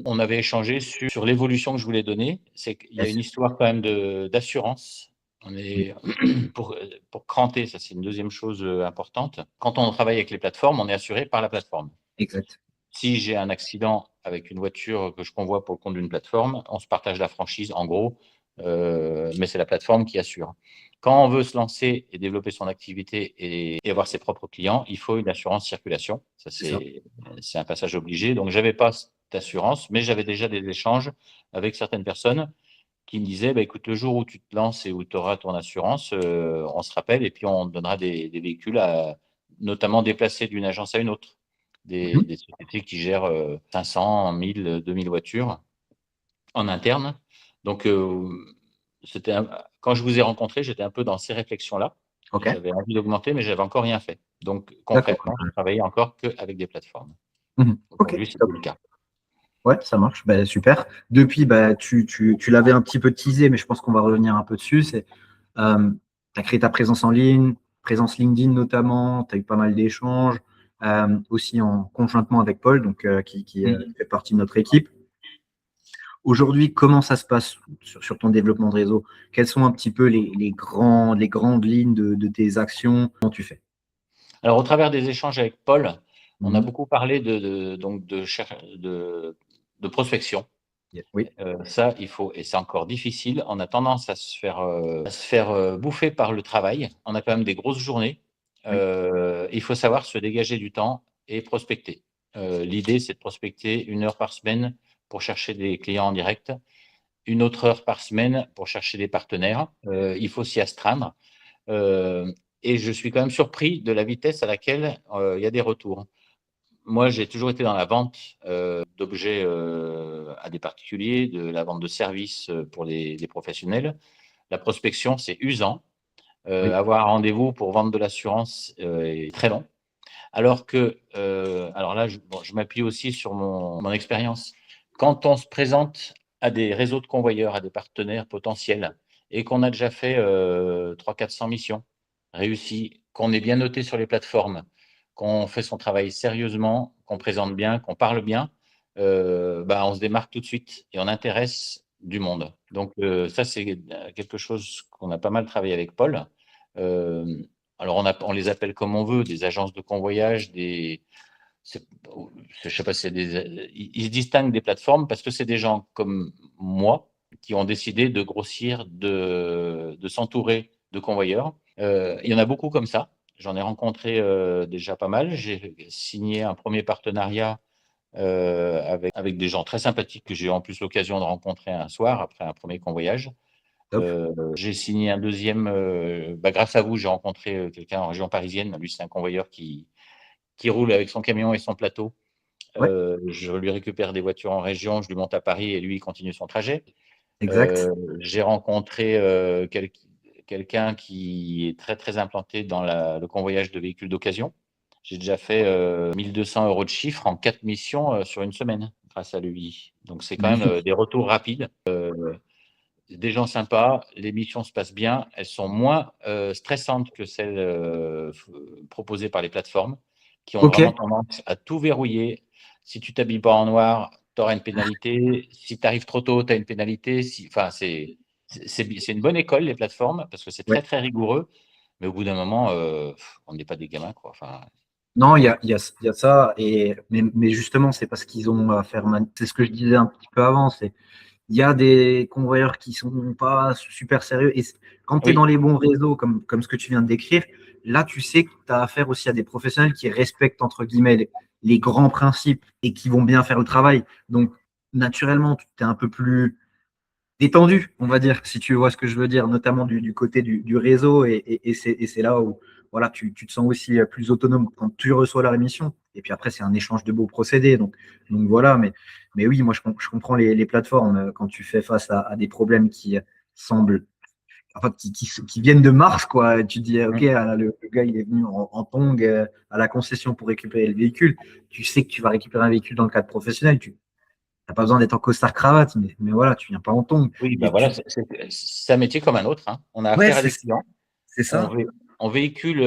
On avait échangé sur l'évolution que je voulais donner. C'est qu'il y a yes. une histoire quand même d'assurance. On Oui, est pour cranter, ça c'est une deuxième chose importante. Quand on travaille avec les plateformes, on est assuré par la plateforme. exact. Si j'ai un accident avec une voiture que je convoie pour le compte d'une plateforme, on se partage la franchise en gros, mais c'est la plateforme qui assure. Quand on veut se lancer et développer son activité et avoir ses propres clients, il faut une assurance circulation. Ça, C'est ça. c'est un passage obligé. Donc, je n'avais pas cette assurance, mais j'avais déjà des échanges avec certaines personnes qui me disaient, bah, écoute, le jour où tu te lances et où tu auras ton assurance, on se rappelle et puis on te donnera des véhicules à notamment déplacer d'une agence à une autre. Mhm. Des sociétés qui gèrent 500, 1000, 2000 voitures en interne. Donc, quand je vous ai rencontré, j'étais un peu dans ces réflexions-là. Ok, J'avais envie d'augmenter, mais j'avais encore rien fait. Donc, d'accord. concrètement, je travaillais encore qu'avec des plateformes. Mhm. Ok, Aujourd'hui, c'est top. plus le cas. Ouais, ça marche. Bah, super. Depuis, bah, tu l'avais un petit peu teasé, mais je pense qu'on va revenir un peu dessus. Tu as créé ta présence en ligne, présence LinkedIn notamment, tu as eu pas mal d'échanges, aussi en conjointement avec Paul, donc, qui Mm. fait partie de notre équipe. Aujourd'hui, comment ça se passe sur ton développement de réseau? Quelles sont un petit peu les grandes lignes de tes actions? Comment tu fais? Alors, au travers des échanges avec Paul, on a Mhm. beaucoup parlé donc de prospection. Oui, Ça, il faut, et c'est encore difficile. On a tendance à se faire bouffer par le travail. On a quand même des grosses journées. oui, Il faut savoir se dégager du temps et prospecter. L'idée, c'est de prospecter 1 heure par semaine pour chercher des clients en direct, 1 autre heure par semaine pour chercher des partenaires. Il faut s'y astreindre. Euh, et je suis quand même surpris de la vitesse à laquelle il y a des retours. Moi, j'ai toujours été dans la vente d'objets à des particuliers, de la vente de services pour les professionnels. La prospection, c'est usant. oui. Avoir un rendez-vous pour vendre de l'assurance est très long. Alors que, alors là, bon, je m'appuie aussi sur mon expérience. Quand on se présente à des réseaux de convoyeurs, à des partenaires potentiels, et qu'on a déjà fait 300-400 missions réussies, qu'on est bien noté sur les plateformes, qu'on fait son travail sérieusement, qu'on présente bien, qu'on parle bien, bah, on se démarque tout de suite et on intéresse du monde. Donc ça, c'est quelque chose qu'on a pas mal travaillé avec Paul. Euh, alors, on les appelle comme on veut, des agences de convoyage, je sais pas si c'est ils se distinguent des plateformes parce que c'est des gens comme moi qui ont décidé de grossir, de s'entourer de convoyeurs. Il y en a beaucoup comme ça. J'en ai rencontré déjà pas mal. J'ai signé un premier partenariat avec des gens très sympathiques que j'ai eu en plus l'occasion de rencontrer un soir après un premier convoyage. Top. J'ai signé un deuxième, bah, grâce à vous, j'ai rencontré quelqu'un en région parisienne. Lui, c'est un convoyeur qui roule avec son camion et son plateau Ouais, Je lui récupère des voitures en région, je lui monte à Paris et lui, il continue son trajet. exact. J'ai rencontré quelqu'un qui est très, très implanté dans le convoyage de véhicules d'occasion. J'ai déjà fait 1200 euros de chiffre en 4 missions sur une semaine grâce à lui. Donc, c'est quand même Magnifique. des retours rapides. Des gens sympas, les missions se passent bien, elles sont moins stressantes que celles proposées par les plateformes qui ont Ok. vraiment tendance à tout verrouiller. Si tu t'habilles pas en noir, tu auras une pénalité. Si tu arrives trop tôt, tu as une pénalité. Enfin, c'est une bonne école, les plateformes, parce que c'est très, Ouais. très rigoureux. Mais au bout d'un moment, on n'est pas des gamins, quoi. Enfin, Non, il y a ça. Mais justement, c'est parce qu'ils ont à faire. C'est ce que je disais un petit peu avant. Il y a des convoyeurs qui sont pas super sérieux. Et quand tu es dans oui, les bons réseaux, comme ce que tu viens de décrire, là, tu sais que tu as affaire aussi à des professionnels qui respectent, entre guillemets, les grands principes et qui vont bien faire le travail. Donc, naturellement, tu es un peu plus détendu, on va dire, si tu vois ce que je veux dire, notamment du côté du réseau. Et c'est là où voilà, tu te sens aussi plus autonome quand tu reçois la rémission. Et puis après, c'est un échange de beaux procédés. Donc voilà, mais oui, moi, je comprends les plateformes quand tu fais face à des problèmes qui semblent, enfin, qui viennent de Mars, quoi. Tu te dis, OK, mm, le gars, il est venu en tong à la concession pour récupérer le véhicule. Tu sais que tu vas récupérer un véhicule dans le cadre professionnel. Tu n'as pas besoin d'être en costard cravate, mais voilà, tu viens pas en tongs. oui, bah Et voilà, tu, c'est un métier comme un autre, hein. On a ouais, affaire à des clients. c'est On, ça. vé- on véhicule,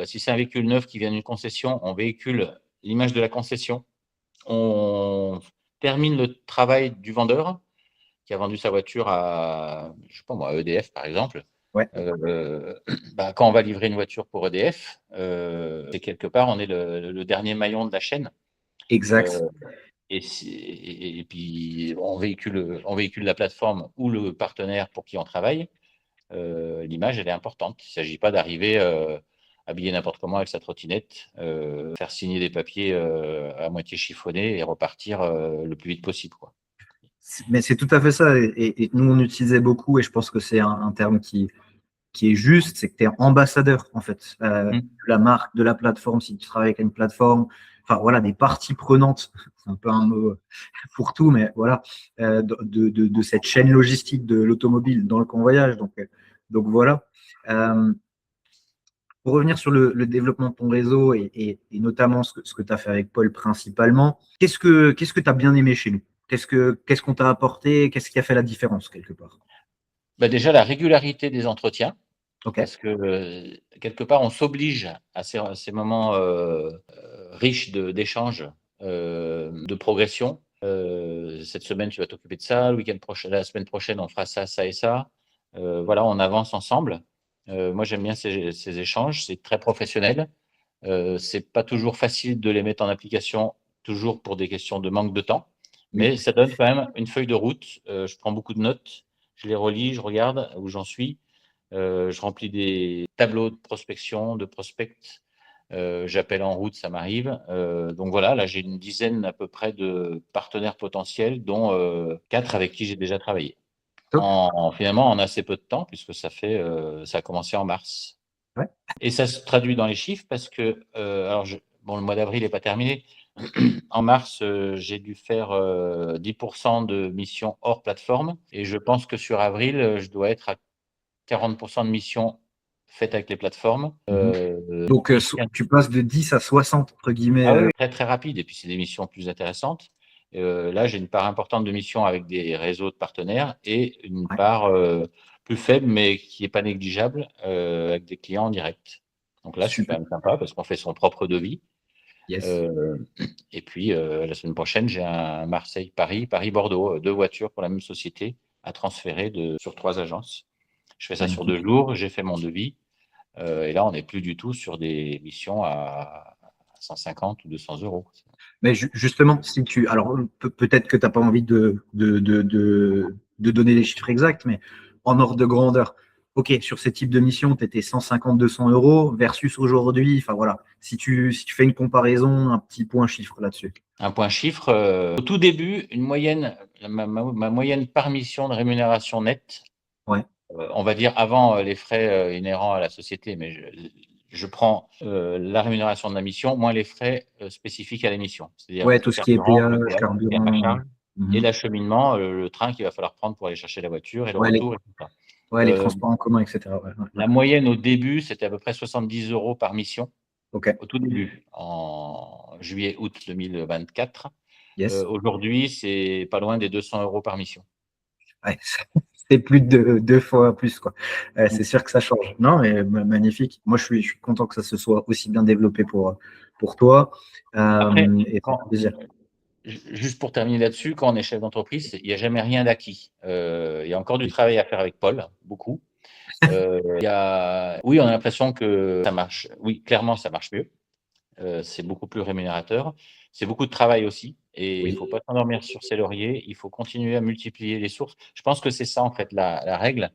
si c'est un véhicule neuf qui vient d'une concession, on véhicule l'image de la concession. On termine le travail du vendeur qui a vendu sa voiture à, je sais pas moi, EDF par exemple. Ouais, Euh, Quand on va livrer une voiture pour EDF, c'est quelque part, on est le dernier maillon de la chaîne. Euh, exact. et puis, on véhicule la plateforme ou le partenaire pour qui on travaille. L'image, elle est importante. Il ne s'agit pas d'arriver habillé n'importe comment avec sa trottinette, faire signer des papiers à moitié chiffonnés et repartir le plus vite possible, quoi. Mais c'est tout à fait ça. Et nous, on utilisait beaucoup, et je pense que c'est un terme qui est juste, c'est que tu es ambassadeur, en fait, de Mm. la marque, de la plateforme, si tu travailles avec une plateforme. Enfin, voilà, des parties prenantes, c'est un peu un mot pour tout, mais voilà, de cette chaîne logistique de l'automobile dans le convoyage. Donc voilà. Euh, pour revenir sur le développement de ton réseau et notamment ce que tu as fait avec Paul principalement, qu'est-ce que tu as bien aimé chez nous? Qu'est-ce qu'on t'a apporté? Qu'est-ce qui a fait la différence quelque part? Déjà, la régularité des entretiens, Ok, parce que quelque part, on s'oblige à ces moments riches d'échanges, de progression. Cette semaine, tu vas t'occuper de ça. Le week-end prochain, la semaine prochaine, on fera ça, ça et ça. Voilà, on avance ensemble. Moi, j'aime bien ces échanges. C'est très professionnel. C'est pas toujours facile de les mettre en application, toujours pour des questions de manque de temps, oui, mais ça donne quand même une feuille de route. Je prends beaucoup de notes, je les relis, je regarde où j'en suis. Je remplis des tableaux de prospection, de prospects. J'appelle en route, ça m'arrive. Donc voilà, là j'ai une dizaine à peu près de partenaires potentiels, dont 4 avec qui j'ai déjà travaillé. top. Finalement, en assez peu de temps, puisque ça a commencé en mars. Ouais, Et ça se traduit dans les chiffres parce que, alors bon, le mois d'avril n'est pas terminé. En mars, j'ai dû faire 10% de missions hors plateforme. Et je pense que sur avril, je dois être à 40% de missions faites avec les plateformes. mhm. Donc, Plus qu'un. tu passes de 10 à 60, entre guillemets. Ah oui, très très rapide. Et puis, c'est des missions plus intéressantes. Là, j'ai une part importante de missions avec des réseaux de partenaires et une Ouais, part plus faible, mais qui n'est pas négligeable, avec des clients en direct. Donc là, c'est quand super. même sympa parce qu'on fait son propre devis. Yes. Euh, et puis, la semaine prochaine, j'ai un Marseille-Paris, Paris-Bordeaux, 2 voitures pour la même société à transférer sur 3 agences. Je fais ça sur Magnifique. 2 jours, j'ai fait mon devis. Et là, on n'est plus du tout sur des missions à 150 ou 200 euros. Mais justement, si tu. Alors, peut-être que tu n'as pas envie de donner les chiffres exacts, mais en ordre de grandeur. OK, sur ces types de missions, tu étais 150-200 € versus aujourd'hui. Enfin, voilà. Si tu fais une comparaison, un petit point chiffre là-dessus. Un point chiffre, au tout début, ma moyenne par mission de rémunération nette, Ouais, on va dire avant les frais inhérents à la société, mais je prends la rémunération de la mission, moins les frais spécifiques à la mission. C'est-à-dire Ouais, le tout ce qui est carburant, le péage, péage, qui est à ma carburant. charge, et l'acheminement, le train qu'il va falloir prendre pour aller chercher la voiture et le Ouais, retour et tout ça. les transports en commun, etc. La moyenne au début, c'était à peu près 70 € par mission, Ok. au tout début, en juillet-août 2024. Yes. Aujourd'hui, c'est pas loin des 200 € par mission. Ouais, c'est plus de 2 fois plus, quoi. C'est sûr que ça change. Non, mais magnifique. Moi, je suis content que ça se soit aussi bien développé pour toi. Après, Et ça fait plaisir. juste pour terminer là-dessus, quand on est chef d'entreprise, il n'y a jamais rien d'acquis. Il y a encore du travail à faire avec Paul, beaucoup. Oui, on a l'impression que ça marche. Oui, clairement, ça marche mieux. C'est beaucoup plus rémunérateur. C'est beaucoup de travail aussi. Et il ne Oui. faut pas s'endormir sur ses lauriers. Il faut continuer à multiplier les sources. Je pense que c'est ça, en fait, la règle.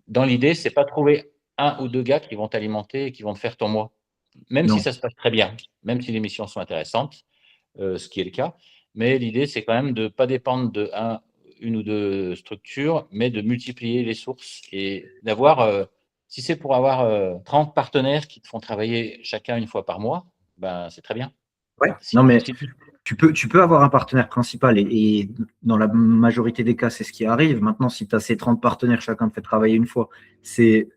Dans l'idée, c'est pas trouver un ou deux gars qui vont t'alimenter et qui vont te faire ton mois. Même si Non. ça se passe très bien, même si les missions sont intéressantes, ce qui est le cas. Mais l'idée, c'est quand même de ne pas dépendre une ou deux structures, mais de multiplier les sources et d'avoir, si c'est pour avoir 30 partenaires qui te font travailler chacun une fois par mois, ben, c'est très bien. Ouais. Si- Non, mais si- tu peux avoir un partenaire principal et dans la majorité des cas, c'est ce qui arrive. Maintenant, si tu as ces 30 partenaires, chacun te fait travailler une fois, c'est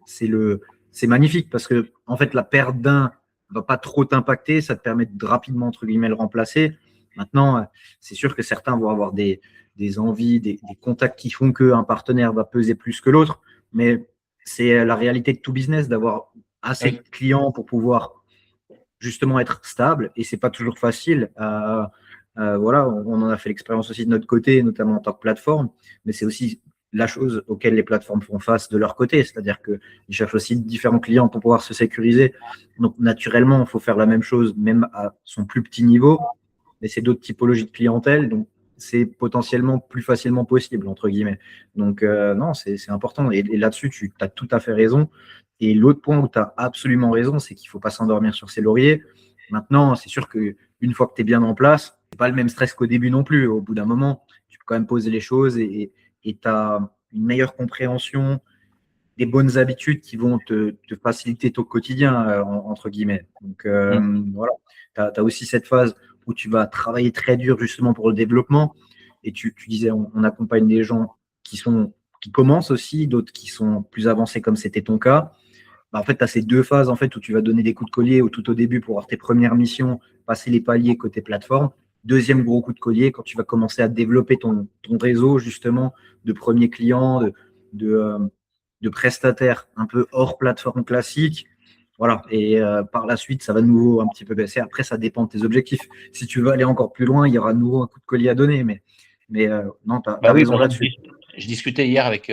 magnifique parce que, en fait, la perte d'un va pas trop t'impacter. Ça te permet de rapidement, entre guillemets, le remplacer. Maintenant, c'est sûr que certains vont avoir des envies, des contacts qui font qu'un partenaire va peser plus que l'autre. Mais c'est la réalité de tout business d'avoir assez de Oui. clients pour pouvoir justement être stable et c'est pas toujours facile. Voilà, on en a fait l'expérience aussi de notre côté, notamment en tant que plateforme, mais c'est aussi la chose auquel les plateformes font face de leur côté, c'est-à-dire qu'ils cherchent aussi différents clients pour pouvoir se sécuriser. Donc naturellement, il faut faire la même chose, même à son plus petit niveau, mais c'est d'autres typologies de clientèle, donc c'est potentiellement plus facilement possible, entre guillemets. Donc non, c'est important. Et là-dessus, tu as tout à fait raison. Et l'autre point où tu as absolument raison, c'est qu'il ne faut pas s'endormir sur ses lauriers. Maintenant, c'est sûr qu'une fois que tu es bien en place, c'est pas le même stress qu'au début non plus. Au bout d'un moment, tu peux quand même poser les choses et tu as une meilleure compréhension des bonnes habitudes qui vont te faciliter ton quotidien, entre guillemets. Donc voilà, tu as aussi cette phase où tu vas travailler très dur justement pour le développement. Et tu disais, on accompagne des gens qui commencent aussi, d'autres qui sont plus avancés comme c'était ton cas. Bah, en fait, tu as ces deux phases en fait, où tu vas donner des coups de collier tout au début pour avoir tes premières missions, passer les paliers côté plateforme. Deuxième gros coup de collier, quand tu vas commencer à développer ton réseau justement de premiers clients, de, euh, de prestataires un peu hors plateforme classique. Voilà. Et par la suite, ça va de nouveau un petit peu baisser. Après, ça dépend de tes objectifs. Si tu veux aller encore plus loin, il y aura de nouveau un coup de collier à donner. Mais non, tu as Bah oui, raison là-dessus. je discutais hier avec,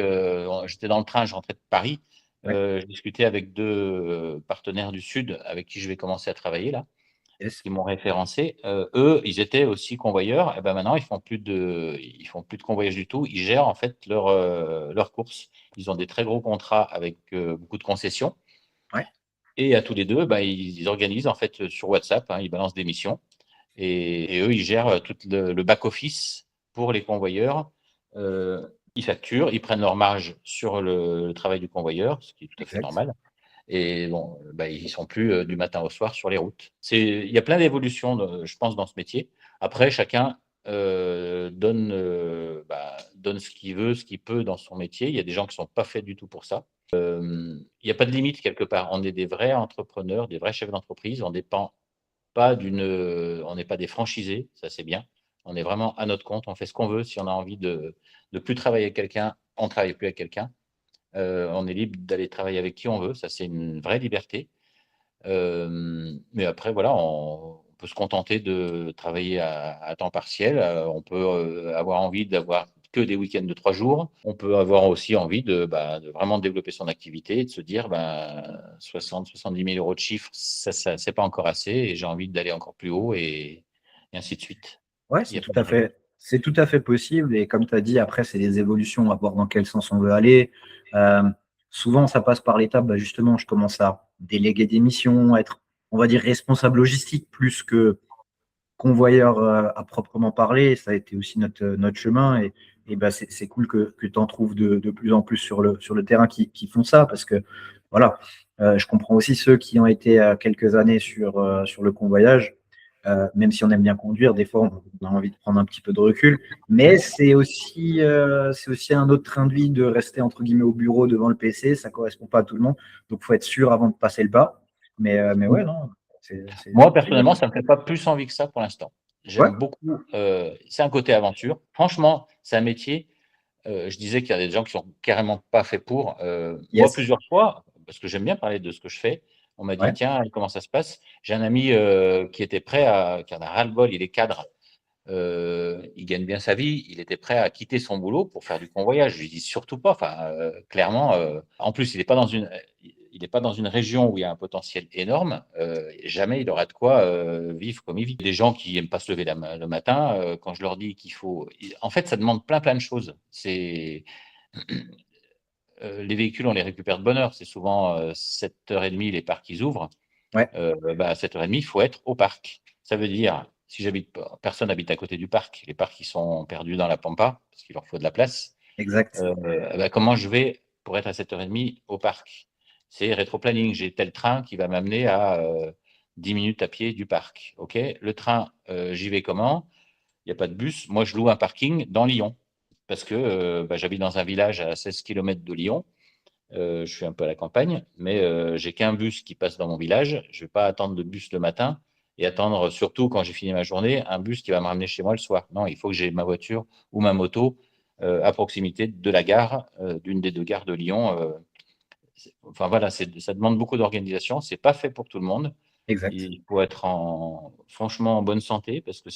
j'étais dans le train, je rentrais de Paris, Ouais. je discutais avec deux partenaires du Sud avec qui je vais commencer à travailler là, Yes. qui m'ont référencé. Eux, ils étaient aussi convoyeurs, et ben maintenant ils font plus de convoyage du tout. Ils gèrent en fait leurs courses. Ils ont des très gros contrats avec beaucoup de concessions. Ouais. Et à tous les deux, bah, ils organisent en fait sur WhatsApp, hein, ils balancent des missions. Et eux, ils gèrent tout le back-office pour les convoyeurs. Ils facturent, ils prennent leur marge sur le travail du convoyeur, ce qui est tout à fait Exact. normal. Et bon, bah, ils ne sont plus du matin au soir sur les routes. Il y a plein d'évolutions, je pense, dans ce métier. Après, chacun donne ce qu'il veut, ce qu'il peut dans son métier. Il y a des gens qui ne sont pas faits du tout pour ça. Il n'y a pas de limite quelque part. On est des vrais entrepreneurs, des vrais chefs d'entreprise. On dépend pas on n'est pas des franchisés, ça c'est bien. On est vraiment à notre compte, on fait ce qu'on veut. Si on a envie de plus travailler avec quelqu'un, on ne travaille plus avec quelqu'un. On est libre d'aller travailler avec qui on veut, ça c'est une vraie liberté. Mais après, voilà, on peut se contenter de travailler à temps partiel. On peut avoir envie d'avoir que des week-ends de 3 jours. On peut avoir aussi envie de vraiment développer son activité et de se dire 60-70 000 € de chiffre, ça c'est pas encore assez et j'ai envie d'aller encore plus haut et ainsi de suite. Ouais, Il y a pas de règle. c'est tout à fait possible. Et comme tu as dit, après, c'est des évolutions à voir dans quel sens on veut aller. Euh, Souvent, ça passe par l'étape, bah, justement, je commence à déléguer des missions, être, on va dire, responsable logistique plus que convoyeur à proprement parler. Ça a été aussi notre chemin. Et bah, c'est cool que tu en trouves de plus en plus sur le terrain qui font ça parce que voilà. Je comprends aussi ceux qui ont été quelques années sur le convoyage. Même si on aime bien conduire, des fois on a envie de prendre un petit peu de recul. Mais c'est aussi un autre train de vie de rester entre guillemets au bureau devant le PC. Ça correspond pas à tout le monde. Donc il faut être sûr avant de passer le pas. Mais ouais, non, Moi, c'est bien. personnellement, ça ne me fait pas plus envie que ça pour l'instant. Ouais, J'aime beaucoup. C'est un côté aventure. Franchement, c'est un métier. Je disais qu'il y a des gens qui sont carrément pas faits pour. Moi, yes, plusieurs fois, parce que j'aime bien parler de ce que je fais, on m'a dit, ouais, tiens, comment ça se passe? J'ai un ami qui était qui en a ras-le-bol, il est cadre, il gagne bien sa vie, il était prêt à quitter son boulot pour faire du convoyage. Je lui dis surtout pas. Enfin, clairement, en plus, il n'est pas dans une région où il y a un potentiel énorme. Jamais il aura de quoi vivre comme il vit. Des gens qui n'aiment pas se lever le matin, quand je leur dis qu'il faut, en fait, ça demande plein de choses. C'est les véhicules, on les récupère de bonne heure. C'est souvent 7h30 les parcs ils ouvrent. ouais, À 7h30, il faut être au parc. Ça veut dire, si personne habite à côté du parc, les parcs ils sont perdus dans la pampa, parce qu'il leur faut de la place. exact. Comment je vais pour être à 7h30 au parc? C'est rétroplanning. J'ai tel train qui va m'amener à 10 minutes à pied du parc. OK? Le train, j'y vais comment? Il n'y a pas de bus. Moi, je loue un parking dans Lyon, parce que j'habite dans un village à 16 km de Lyon. Je suis un peu à la campagne, mais j'ai qu'un bus qui passe dans mon village. Je ne vais pas attendre de bus le matin et attendre, surtout quand j'ai fini ma journée, un bus qui va me ramener chez moi le soir. Non, il faut que j'ai ma voiture ou ma moto à proximité de la gare, d'une des deux gares de Lyon. Enfin voilà, ça demande beaucoup d'organisation. C'est pas fait pour tout le monde. Exact. Il faut être franchement en bonne santé parce que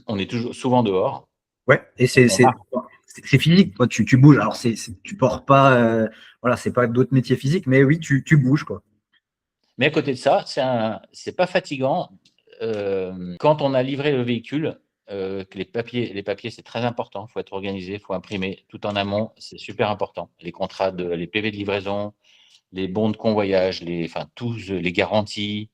on est toujours souvent dehors. Ouais, et On en a. c'est physique, toi, tu bouges. Alors, tu portes pas, voilà, c'est pas d'autres métiers physiques, mais oui, tu bouges, quoi. Mais à côté de ça, c'est pas fatigant. Quand on a livré le véhicule, que les papiers, c'est très important. Il faut être organisé, il faut imprimer tout en amont, c'est super important. Les contrats, les PV de livraison, les bons de convoyage, enfin, tous les garanties.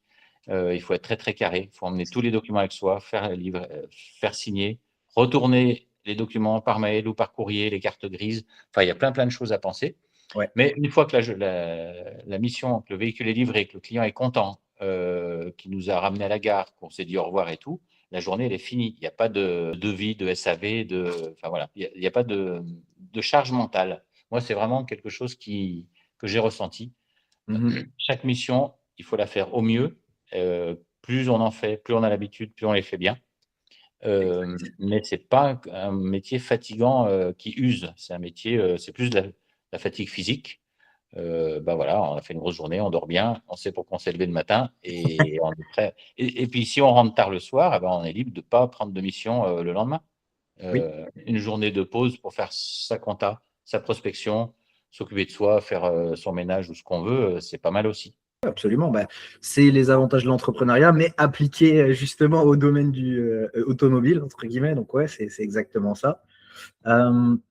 Il faut être très, très carré. Il faut emmener tous les documents avec soi, faire signer, retourner les documents par mail ou par courrier, les cartes grises. Enfin, il y a plein de choses à penser. Ouais. Mais une fois que la mission, que le véhicule est livré, que le client est content, qu'il nous a ramené à la gare, qu'on s'est dit au revoir et tout, la journée, elle est finie. Il n'y a pas de devis, de SAV, enfin voilà, il n'y a pas de charge mentale. Moi, c'est vraiment quelque chose que j'ai ressenti. Mhm. Chaque mission, il faut la faire au mieux. Plus on en fait, plus on a l'habitude, plus on les fait bien. Mais c'est pas un métier fatigant qui use. C'est un métier, c'est plus de la fatigue physique. Voilà, on a fait une grosse journée, on dort bien, on sait pourquoi on s'est levé le matin et on est prêt. Et puis si on rentre tard le soir, on est libre de ne pas prendre de mission le lendemain. Oui, Une journée de pause pour faire sa compta, sa prospection, s'occuper de soi, faire son ménage ou ce qu'on veut, c'est pas mal aussi. absolument. Bah, c'est les avantages de l'entrepreneuriat, mais appliqués justement au domaine du automobile, entre guillemets. Donc, ouais, c'est exactement ça.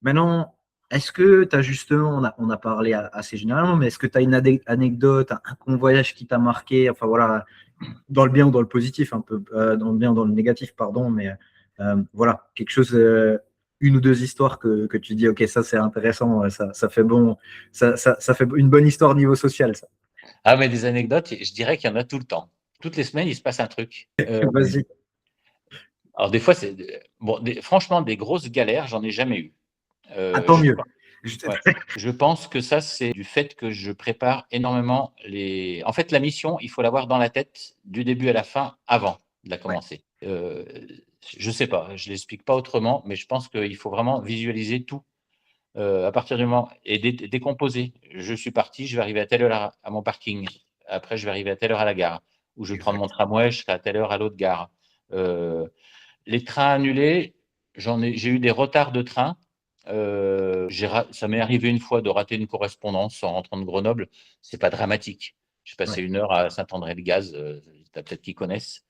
Maintenant, est-ce que tu as justement, on a parlé assez généralement, mais est-ce que tu as une anecdote, un convoyage qui t'a marqué, enfin voilà, dans le bien ou dans le positif, un peu, dans le bien ou dans le négatif, pardon, mais voilà, quelque chose, une ou deux histoires que tu dis, ok, ça c'est intéressant, ça fait bon, ça fait une bonne histoire niveau social, ça. Ah, mais des anecdotes, je dirais qu'il y en a tout le temps. Toutes les semaines, il se passe un truc. Vas-y. Alors des fois, bon, franchement, des grosses galères, j'en ai jamais eu. Ah, tant mieux. Ouais. Je pense que ça, c'est du fait que je prépare énormément En fait, la mission, il faut l'avoir dans la tête du début à la fin avant de la Ouais, commencer. Je sais pas, je l'explique pas autrement, mais je pense qu'il faut vraiment visualiser tout à partir du moment et décomposer. Je suis parti, je vais arriver à telle heure à mon parking. Après, je vais arriver à telle heure à la gare. Ou je vais prendre mon exact. tramway, je serai à telle heure à l'autre gare. Les trains annulés, j'ai eu des retards de train. Ça m'est arrivé une fois de rater une correspondance en rentrant de Grenoble. C'est pas dramatique. J'ai passé Ouais. 1 heure à Saint-André-de-Gaz. Tu as peut-être qui connaissent.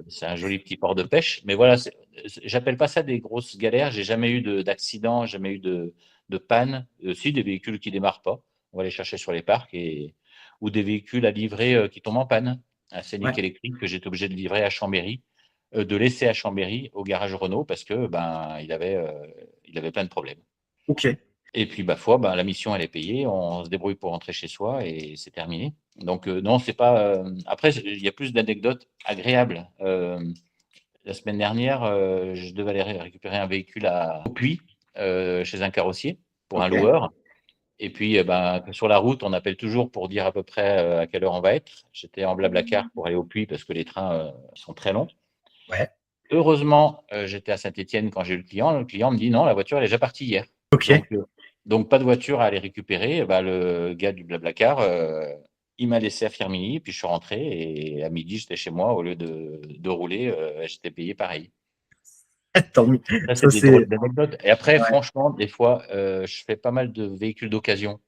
C'est un joli petit port de pêche. Mais voilà, j'appelle pas ça des grosses galères. J'ai jamais eu d'accident, jamais eu de panne. Si, des véhicules qui démarrent pas. On va les chercher sur les parcs ou des véhicules à livrer qui tombent en panne. Un Ouais. Scénic électrique que j'étais obligé de livrer à Chambéry, de laisser à Chambéry au garage Renault parce que il avait plein de problèmes. Ok. Et puis, la mission, elle est payée, on se débrouille pour rentrer chez soi et c'est terminé. Donc, non, c'est pas. Après, il y a plus d'anecdotes agréables. La semaine dernière, je devais aller récupérer un véhicule au Puy, chez un carrossier, pour un Ok. loueur. Et puis, sur la route, on appelle toujours pour dire à peu près à quelle heure on va être. J'étais en Blablacar pour aller au Puy parce que les trains sont très longs. Ouais. Heureusement, j'étais à Saint-Étienne quand j'ai eu le client. Le client me dit non, la voiture elle est déjà partie hier. Ok. Donc pas de voiture à aller récupérer. Le gars du Blablacar, il m'a laissé à Firminy, puis je suis rentré et à midi j'étais chez moi au lieu de rouler, j'étais payé pareil. Tant mieux. Ça, c'est Ça, des drôles c'est. d'anecdotes. Et après, Ouais. franchement, des fois, je fais pas mal de véhicules d'occasion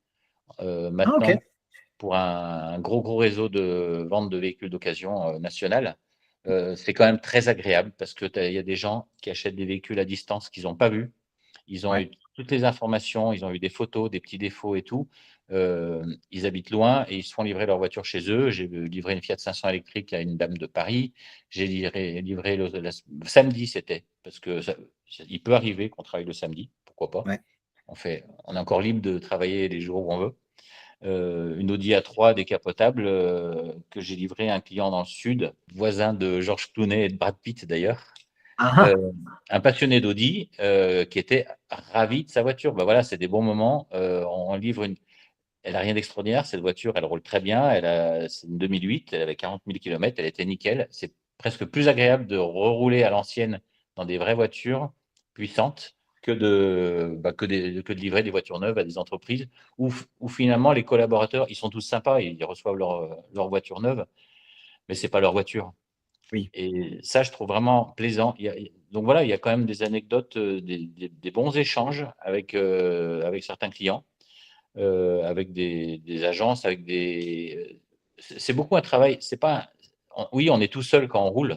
Ah, ok. maintenant pour un gros réseau de vente de véhicules d'occasion national. C'est quand même très agréable parce que il y a des gens qui achètent des véhicules à distance qu'ils n'ont pas vus. Ils ont Ouais. eu toutes les informations, ils ont eu des photos, des petits défauts et tout. Ils habitent loin et ils se font livrer leur voiture chez eux. J'ai livré une Fiat 500 électrique à une dame de Paris. J'ai livré le samedi, c'était, parce que il peut arriver qu'on travaille le samedi, pourquoi pas. Ouais. On est encore libre de travailler les jours où on veut. Une Audi A3 décapotable que j'ai livré à un client dans le sud, voisin de George Clooney et de Brad Pitt d'ailleurs. Ah, Euh, ah. un passionné d'Audi qui était ravi de sa voiture. Voilà, c'est des bons moments. On livre une. Elle n'a rien d'extraordinaire, cette voiture, elle roule très bien. C'est une 2008, elle avait 40 000 km, elle était nickel. C'est presque plus agréable de rerouler à l'ancienne dans des vraies voitures puissantes que de livrer des voitures neuves à des entreprises où finalement les collaborateurs, ils sont tous sympas, ils reçoivent leur voiture neuve, mais ce n'est pas leur voiture. Oui. Et ça, je trouve vraiment plaisant. Donc voilà, il y a quand même des anecdotes, des bons échanges avec certains clients, avec des agences, avec des. C'est beaucoup un travail. C'est pas. Oui, on est tout seul quand on roule,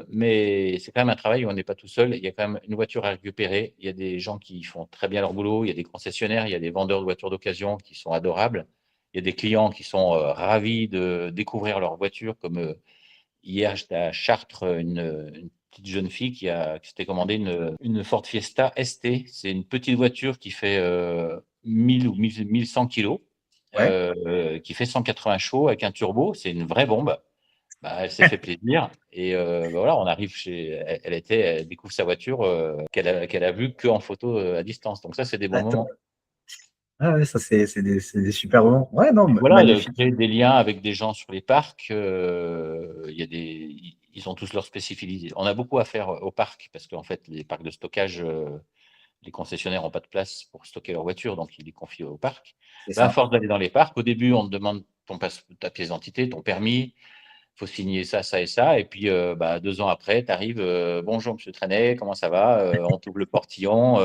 mais c'est quand même un travail où on n'est pas tout seul. Il y a quand même une voiture à récupérer. Il y a des gens qui font très bien leur boulot. Il y a des concessionnaires, il y a des vendeurs de voitures d'occasion qui sont adorables. Il y a des clients qui sont ravis de découvrir leur voiture, comme hier, j'étais à Chartres, une petite jeune fille qui s'était commandé une Ford Fiesta ST. C'est une petite voiture qui fait 1000 ou 1100 kilos, Ouais. qui fait 180 chevaux avec un turbo. C'est une vraie bombe. Elle s'est fait plaisir. Et voilà, on arrive elle découvre sa voiture qu'elle a vue qu'en photo à distance. Donc ça, c'est des bons Attends. moments. Ah ouais, ça, c'est des super moments. Ouais, non, Et voilà, magnifique. créer des liens avec des gens sur les parcs, ils ont tous leurs spécificités. On a beaucoup à faire au parc parce qu'en fait, les parcs de stockage, les concessionnaires n'ont pas de place pour stocker leurs voitures, donc ils les confient au parc. C'est À ça. force d'aller dans les parcs, au début, on te demande ta pièce d'identité, ton permis, il faut signer ça, ça et ça. Et puis, 2 ans après, tu arrives, bonjour, monsieur Trenet, comment ça va? On t'ouvre le portillon,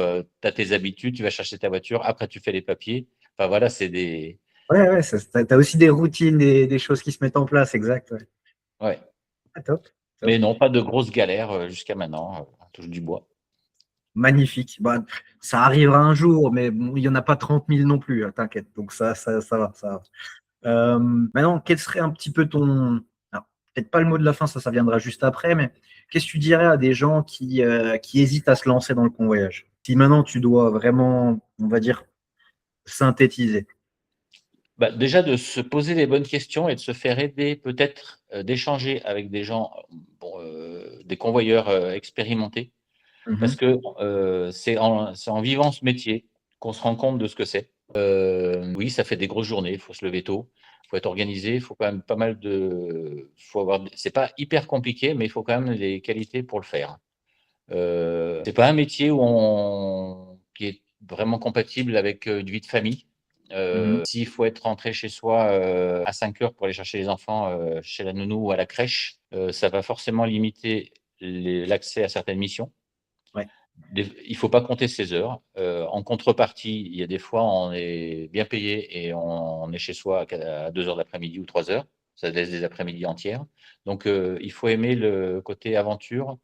tu as tes habitudes, tu vas chercher ta voiture, après, tu fais les papiers. Enfin, voilà, c'est des. Ouais, ouais, t'as aussi des routines, des choses qui se mettent en place, exact. Ouais. Ouais. Ah, top, top. Mais non, pas de grosses galères jusqu'à maintenant. On touche du bois. Magnifique. Bah, ça arrivera un jour, mais bon, il n'y en a pas 30 000 non plus, hein, t'inquiète. Donc ça va, ça va. Maintenant, quel serait un petit peu ton. Alors, peut-être pas le mot de la fin, ça viendra juste après, mais qu'est-ce que tu dirais à des gens qui hésitent à se lancer dans le convoyage? Si maintenant tu dois vraiment, on va dire, synthétiser. Déjà, de se poser les bonnes questions et de se faire aider, peut-être d'échanger avec des gens, bon, des convoyeurs expérimentés, parce Mhm. que c'est en vivant ce métier qu'on se rend compte de ce que c'est. Oui, ça fait des grosses journées, il faut se lever tôt, il faut être organisé, il faut quand même pas mal de. C'est pas hyper compliqué, mais il faut quand même les qualités pour le faire. C'est pas un métier qui est vraiment compatible avec une vie de famille. Mhm. S'il faut être rentré chez soi à 5 heures pour aller chercher les enfants chez la nounou ou à la crèche, ça va forcément limiter l'accès à certaines missions. Ouais, Il ne faut pas compter ses heures. En contrepartie, il y a des fois, on est bien payé et on est chez soi à 2 heures d'après-midi ou 3 heures. Ça laisse des après-midi entières. Donc, il faut aimer le côté aventure.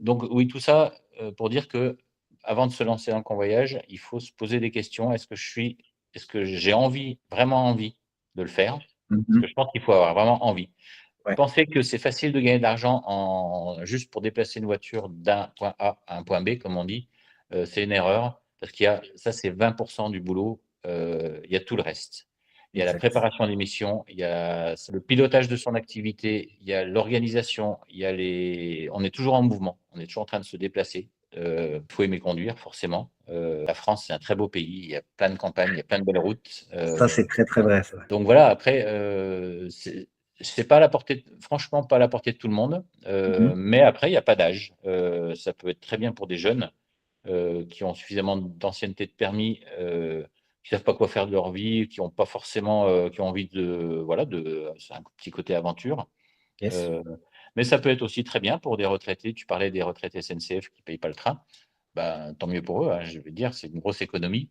Donc, oui, tout ça pour dire que avant de se lancer dans le convoyage, il faut se poser des questions. Est-ce que j'ai envie, vraiment envie de le faire? Parce mhm. que je pense qu'il faut avoir vraiment envie. Ouais, Penser que c'est facile de gagner de l'argent juste pour déplacer une voiture d'un point A à un point B, comme on dit, c'est une erreur. parce ça, c'est 20% du boulot. Il y a tout le reste. Il y a la Exact. préparation d'émissions, il y a le pilotage de son activité, il y a l'organisation, on est toujours en mouvement, on est toujours en train de se déplacer. Il faut aimer conduire, forcément. La France, c'est un très beau pays, il y a plein de campagnes, il y a plein de belles routes. Ça, c'est très, très vrai. Ça. Donc voilà, après, c'est pas à la portée, franchement, pas à la portée de tout le monde. Mais après, il n'y a pas d'âge. Ça peut être très bien pour des jeunes qui ont suffisamment d'ancienneté de permis, qui ne savent pas quoi faire de leur vie, qui ont pas forcément, qui ont envie c'est un petit côté aventure. Yes. Mais ça peut être aussi très bien pour des retraités. Tu parlais des retraités SNCF qui ne payent pas le train. Ben, tant mieux pour eux, hein, je veux dire, c'est une grosse économie.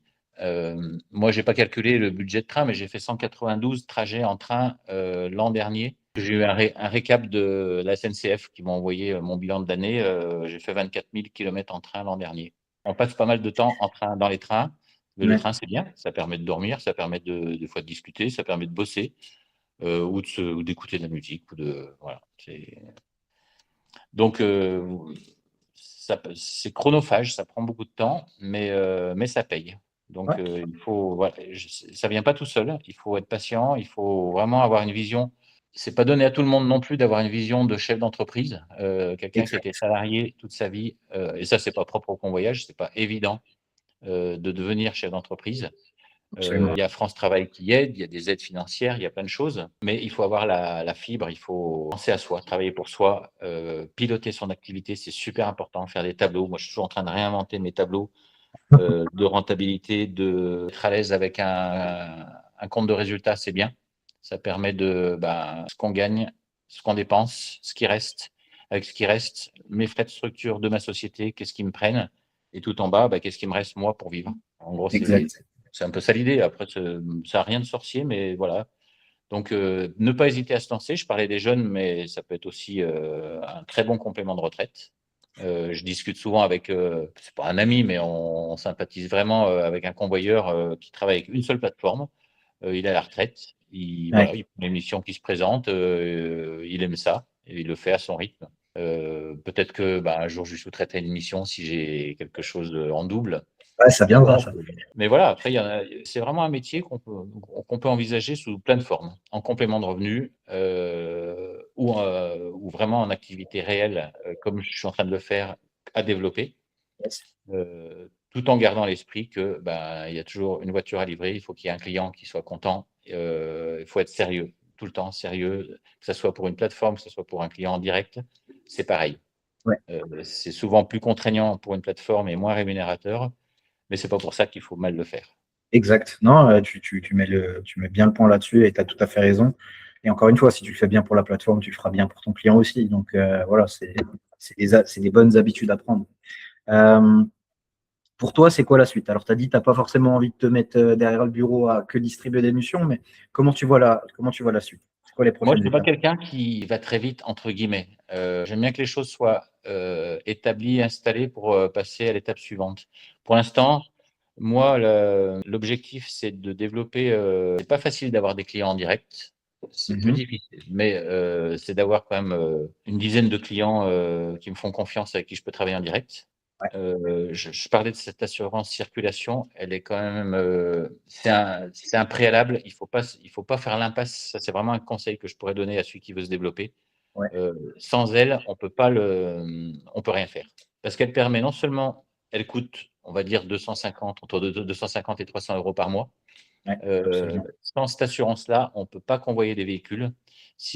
Moi, j'ai pas calculé le budget de train, mais j'ai fait 192 trajets en train l'an dernier. J'ai eu un récap de la SNCF qui m'a envoyé mon bilan de l'année. J'ai fait 24 000 km en train l'an dernier. On passe pas mal de temps dans les trains. Mais le Ouais. train, c'est bien. Ça permet de dormir, ça permet des fois de discuter, ça permet de bosser ou d'écouter de la musique. Voilà. Donc, c'est chronophage, ça prend beaucoup de temps, mais ça paye. Donc, Ouais. voilà, ça vient pas tout seul. Il faut être patient, il faut vraiment avoir une vision. C'est pas donné à tout le monde non plus d'avoir une vision de chef d'entreprise. Quelqu'un qui a été Exact. salarié toute sa vie, et ça, c'est pas propre au convoyage, c'est pas évident de devenir chef d'entreprise. Absolument. Il y a France Travail qui aide, il y a des aides financières, il y a plein de choses, mais il faut avoir la fibre, il faut penser à soi, travailler pour soi, piloter son activité, c'est super important, faire des tableaux. Moi, je suis toujours en train de réinventer mes tableaux de rentabilité, d'être à l'aise avec un compte de résultat, c'est bien. Ça permet ce qu'on gagne, ce qu'on dépense, ce qui reste. Avec ce qui reste, mes frais de structure de ma société, qu'est-ce qu'ils me prennent? Et tout en bas, qu'est-ce qui me reste moi pour vivre? En gros, Exact. c'est un peu ça l'idée. Après, ça n'a rien de sorcier, mais voilà. Donc, ne pas hésiter à se lancer. Je parlais des jeunes, mais ça peut être aussi un très bon complément de retraite. Je discute souvent avec, c'est pas un ami, mais on sympathise vraiment avec un convoyeur qui travaille avec une seule plateforme. Il est à la retraite. Ouais. Il prend les missions qui se présentent. Il aime ça et il le fait à son rythme. Peut-être que un jour, je lui sous-traiterai une mission si j'ai quelque chose en double. Ouais, ça Mais viendra, voilà, ça. après, c'est vraiment un métier qu'on peut envisager sous plein de formes, en complément de revenus ou vraiment en activité réelle, comme je suis en train de le faire, à développer, Yes. tout en gardant à l'esprit que il y a toujours une voiture à livrer, il faut qu'il y ait un client qui soit content, il faut être sérieux, tout le temps sérieux, que ce soit pour une plateforme, que ce soit pour un client en direct, c'est pareil. Ouais. C'est souvent plus contraignant pour une plateforme et moins rémunérateur, mais c'est pas pour ça qu'il faut mal le faire. Exact. Non, tu mets bien le point là-dessus et tu as tout à fait raison. Et encore une fois, si tu le fais bien pour la plateforme, tu le feras bien pour ton client aussi. Donc voilà, c'est des bonnes habitudes à prendre. Euh, pour toi, c'est quoi la suite? Alors, tu as dit que tu n'as pas forcément envie de te mettre derrière le bureau à que distribuer des missions, mais comment tu vois la suite? C'est quoi les Moi, je ne prochaines suis pas étapes? quelqu'un qui va très vite, entre guillemets. J'aime bien que les choses soient établies, installées pour passer à l'étape suivante. Pour l'instant, moi, l'objectif, c'est de développer. C'est pas facile d'avoir des clients en direct. C'est plus Mhm. difficile, mais c'est d'avoir quand même une dizaine de clients qui me font confiance, avec qui je peux travailler en direct. Ouais. Je parlais de cette assurance circulation, elle est quand même, c'est un préalable. Il faut pas faire l'impasse. Ça, c'est vraiment un conseil que je pourrais donner à celui qui veut se développer. Ouais. Sans elle, on peut rien faire. Parce qu'elle permet non seulement, elle coûte, on va dire 250, entre 250 et 300 euros par mois. Ouais, absolument. Sans cette assurance-là, on ne peut pas convoyer des véhicules.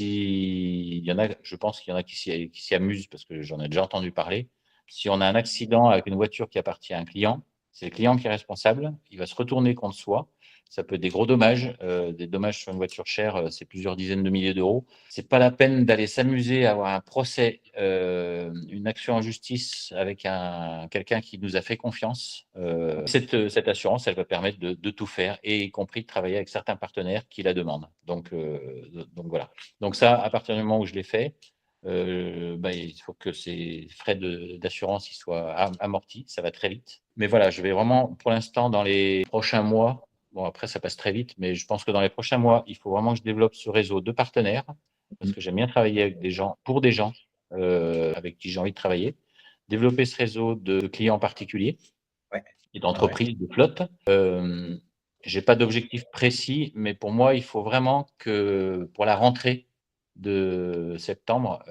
Il y en a, je pense qu'il y en a qui s'y amusent parce que j'en ai déjà entendu parler. Si on a un accident avec une voiture qui appartient à un client, c'est le client qui est responsable. Il va se retourner contre soi. Ça peut être des gros dommages. Des dommages sur une voiture chère, c'est plusieurs dizaines de milliers d'euros. C'est pas la peine d'aller s'amuser à avoir un procès, une action en justice avec quelqu'un qui nous a fait confiance. Cette assurance, elle va permettre de tout faire, et y compris de travailler avec certains partenaires qui la demandent. Donc voilà. Donc ça, à partir du moment où je l'ai fait, il faut que ces frais d'assurance ils soient amortis. Ça va très vite. Mais voilà, je vais vraiment, pour l'instant, dans les prochains mois, bon, après, ça passe très vite, mais je pense que dans les prochains mois, il faut vraiment que je développe ce réseau de partenaires, parce Mhm. que j'aime bien travailler avec des gens, pour des gens avec qui j'ai envie de travailler. Développer ce réseau de clients particuliers Ouais. et d'entreprise, de flotte. J'ai pas d'objectif précis, mais pour moi, il faut vraiment que pour la rentrée de septembre,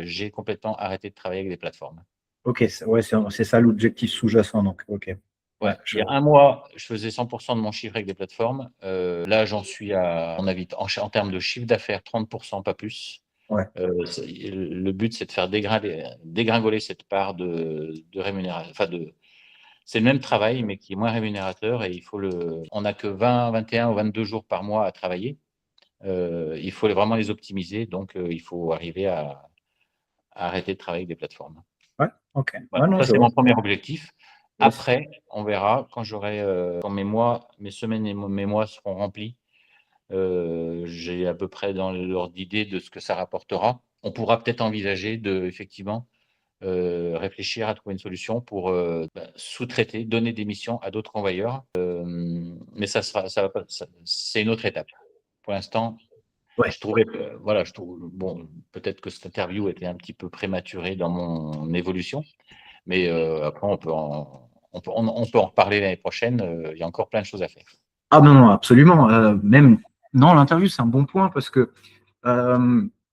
j'ai complètement arrêté de travailler avec des plateformes. Ok, c'est ça l'objectif sous-jacent. Donc, ok. Ouais, Ouais, il y a un mois, je faisais 100 de mon chiffre avec des plateformes. Là, j'en suis à, mon avis, en termes de chiffre d'affaires, 30 pas plus. ouais. Le but, c'est de faire dégringoler cette part de rémunération. Enfin, c'est le même travail, mais qui est moins rémunérateur et on n'a que 20, 21 ou 22 jours par mois à travailler. Il faut vraiment les optimiser. Donc, il faut arriver à arrêter de travailler avec des plateformes. Ouais, ok. Voilà. Ouais, non, Ça, je c'est vois. mon premier objectif. Yes. Après, on verra quand quand mes semaines et mes mois seront remplis. J'ai à peu près dans l'ordre d'idée de ce que ça rapportera. On pourra peut-être envisager effectivement réfléchir à trouver une solution pour sous-traiter, donner des missions à d'autres convoyeurs. Mais ça va pas, c'est une autre étape. Pour l'instant, Ouais. voilà, je trouve, bon, peut-être que cette interview était un petit peu prématurée dans mon évolution, mais après, on peut en reparler l'année prochaine. Il y a encore plein de choses à faire. Ah non, non, absolument. Même, non, l'interview, c'est un bon point parce que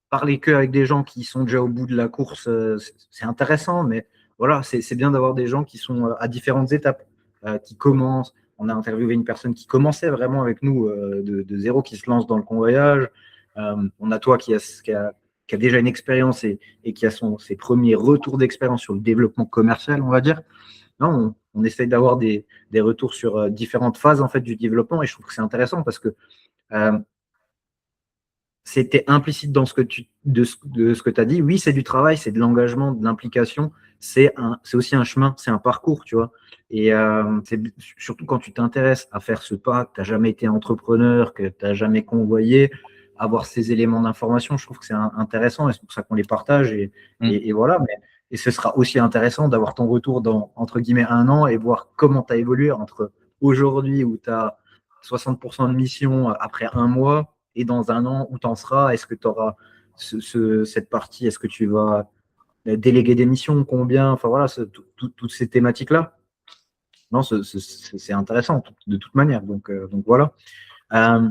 parler que avec des gens qui sont déjà au bout de la course, c'est intéressant, mais voilà, c'est bien d'avoir des gens qui sont à différentes étapes, qui commencent. On a interviewé une personne qui commençait vraiment avec nous de zéro, qui se lance dans le convoyage. On a toi qui a déjà une expérience et qui a ses premiers retours d'expérience sur le développement commercial, on va dire. Non, on essaye d'avoir des retours sur différentes phases en fait, du développement et je trouve que c'est intéressant parce que euh, c'était implicite dans de ce que tu as dit. Oui, c'est du travail, c'est de l'engagement, de l'implication. C'est aussi un chemin, c'est un parcours, tu vois. Et surtout quand tu t'intéresses à faire ce pas, que tu n'as jamais été entrepreneur, que tu n'as jamais convoyé, avoir ces éléments d'information, je trouve que c'est intéressant et c'est pour ça qu'on les partage. Et voilà. Et ce sera aussi intéressant d'avoir ton retour dans, entre guillemets, 1 an et voir comment tu as évolué entre aujourd'hui où tu as 60% de mission après 1 mois et dans 1 an où tu en seras. Est-ce que tu auras cette partie? Est-ce que tu vas déléguer des missions? Combien? Enfin voilà, toutes ces thématiques-là. Non, c'est intéressant de toute manière. Donc voilà. Euh,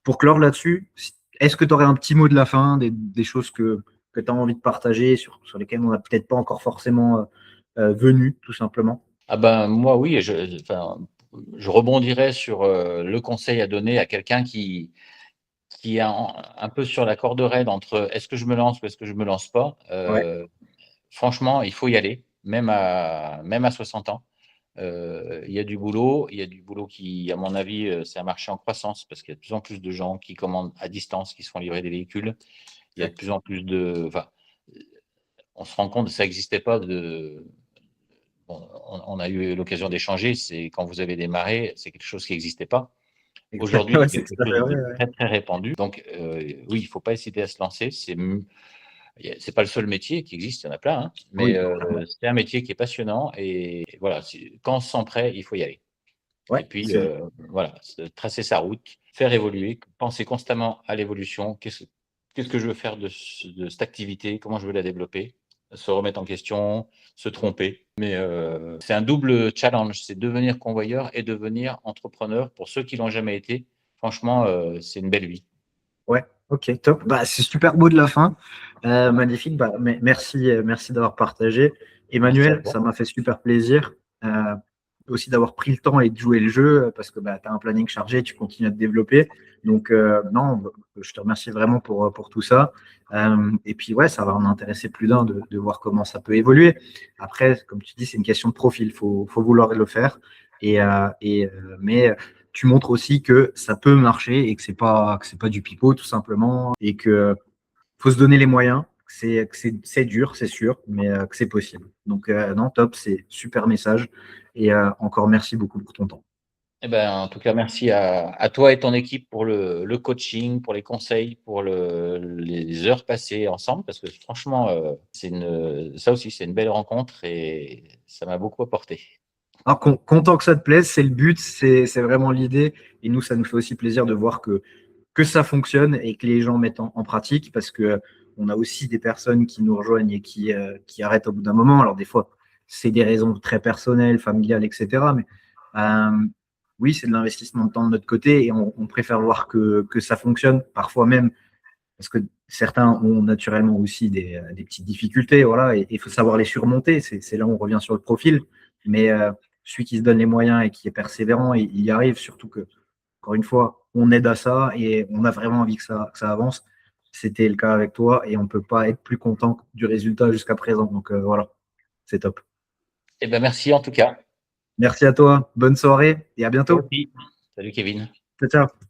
pour clore là-dessus, est-ce que tu aurais un petit mot de la fin, des choses que tu as envie de partager, sur lesquelles on n'a peut-être pas encore forcément venu, tout simplement? Ah ben, moi, oui, enfin, je rebondirais sur le conseil à donner à quelqu'un qui est un peu sur la corde raide entre est-ce que je me lance ou est-ce que je ne me lance pas. Ouais, Franchement, il faut y aller, même à 60 ans. Il y a du boulot. Il y a du boulot qui, à mon avis, c'est un marché en croissance parce qu'il y a de plus en plus de gens qui commandent à distance, qui se font livrer des véhicules. Il y a de plus en plus de. Enfin, on se rend compte que ça n'existait pas Bon, on a eu l'occasion d'échanger. C'est quand vous avez démarré, c'est quelque chose qui n'existait pas. Aujourd'hui, ouais, c'est c'est quelque tout à fait chose vrai. de Ouais. très, très répandu. Donc, oui, il ne faut pas hésiter à se lancer. C'est pas le seul métier qui existe, il y en a plein, hein, mais Oui, clairement. c'est un métier qui est passionnant et voilà, quand on se sent prêt, il faut y aller. Et Ouais, puis, voilà, tracer sa route, faire évoluer, penser constamment à l'évolution. Qu'est-ce que je veux faire de cette activité? Comment je veux la développer? Se remettre en question, se tromper. Mais c'est un double challenge, c'est devenir convoyeur et devenir entrepreneur. Pour ceux qui l'ont jamais été, franchement, c'est une belle vie. ouais, ok, top. Bah, c'est super beau de la fin. Magnifique. Bah, merci, merci d'avoir partagé. Merci à Emmanuel, toi. ça m'a fait super plaisir. Aussi d'avoir pris le temps et de jouer le jeu parce que bah, tu as un planning chargé, tu continues à te développer. Donc, non, je te remercie vraiment pour tout ça. Et puis, ouais, ça va en intéresser plus d'un de voir comment ça peut évoluer. Après, comme tu dis, c'est une question de profil. Faut vouloir le faire. Mais tu montres aussi que ça peut marcher et que c'est pas du pipeau, tout simplement. Et que faut se donner les moyens. C'est dur, c'est sûr, mais que c'est possible. Donc, non, top, c'est super message. Et encore merci beaucoup pour ton temps. Eh ben, en tout cas, merci à toi et ton équipe pour le coaching, pour les conseils, pour les heures passées ensemble, parce que franchement, ça aussi, c'est une belle rencontre et ça m'a beaucoup apporté. Alors, content que ça te plaise, c'est le but, c'est vraiment l'idée. Et nous, ça nous fait aussi plaisir de voir que ça fonctionne et que les gens mettent en pratique parce que on a aussi des personnes qui nous rejoignent et qui arrêtent au bout d'un moment. Alors, des fois, c'est des raisons très personnelles, familiales, etc. Oui, c'est de l'investissement de temps de notre côté et on préfère voir que ça fonctionne, parfois même, parce que certains ont naturellement aussi des petites difficultés, voilà, et il faut savoir les surmonter. C'est là où on revient sur le profil. Mais celui qui se donne les moyens et qui est persévérant, il y arrive, surtout que, encore une fois, on aide à ça et on a vraiment envie que ça avance. C'était le cas avec toi et on ne peut pas être plus content du résultat jusqu'à présent. Donc voilà, c'est top. Eh ben, merci en tout cas. Merci à toi, bonne soirée et à Toi bientôt. aussi. Salut Kevin. Ciao, ciao.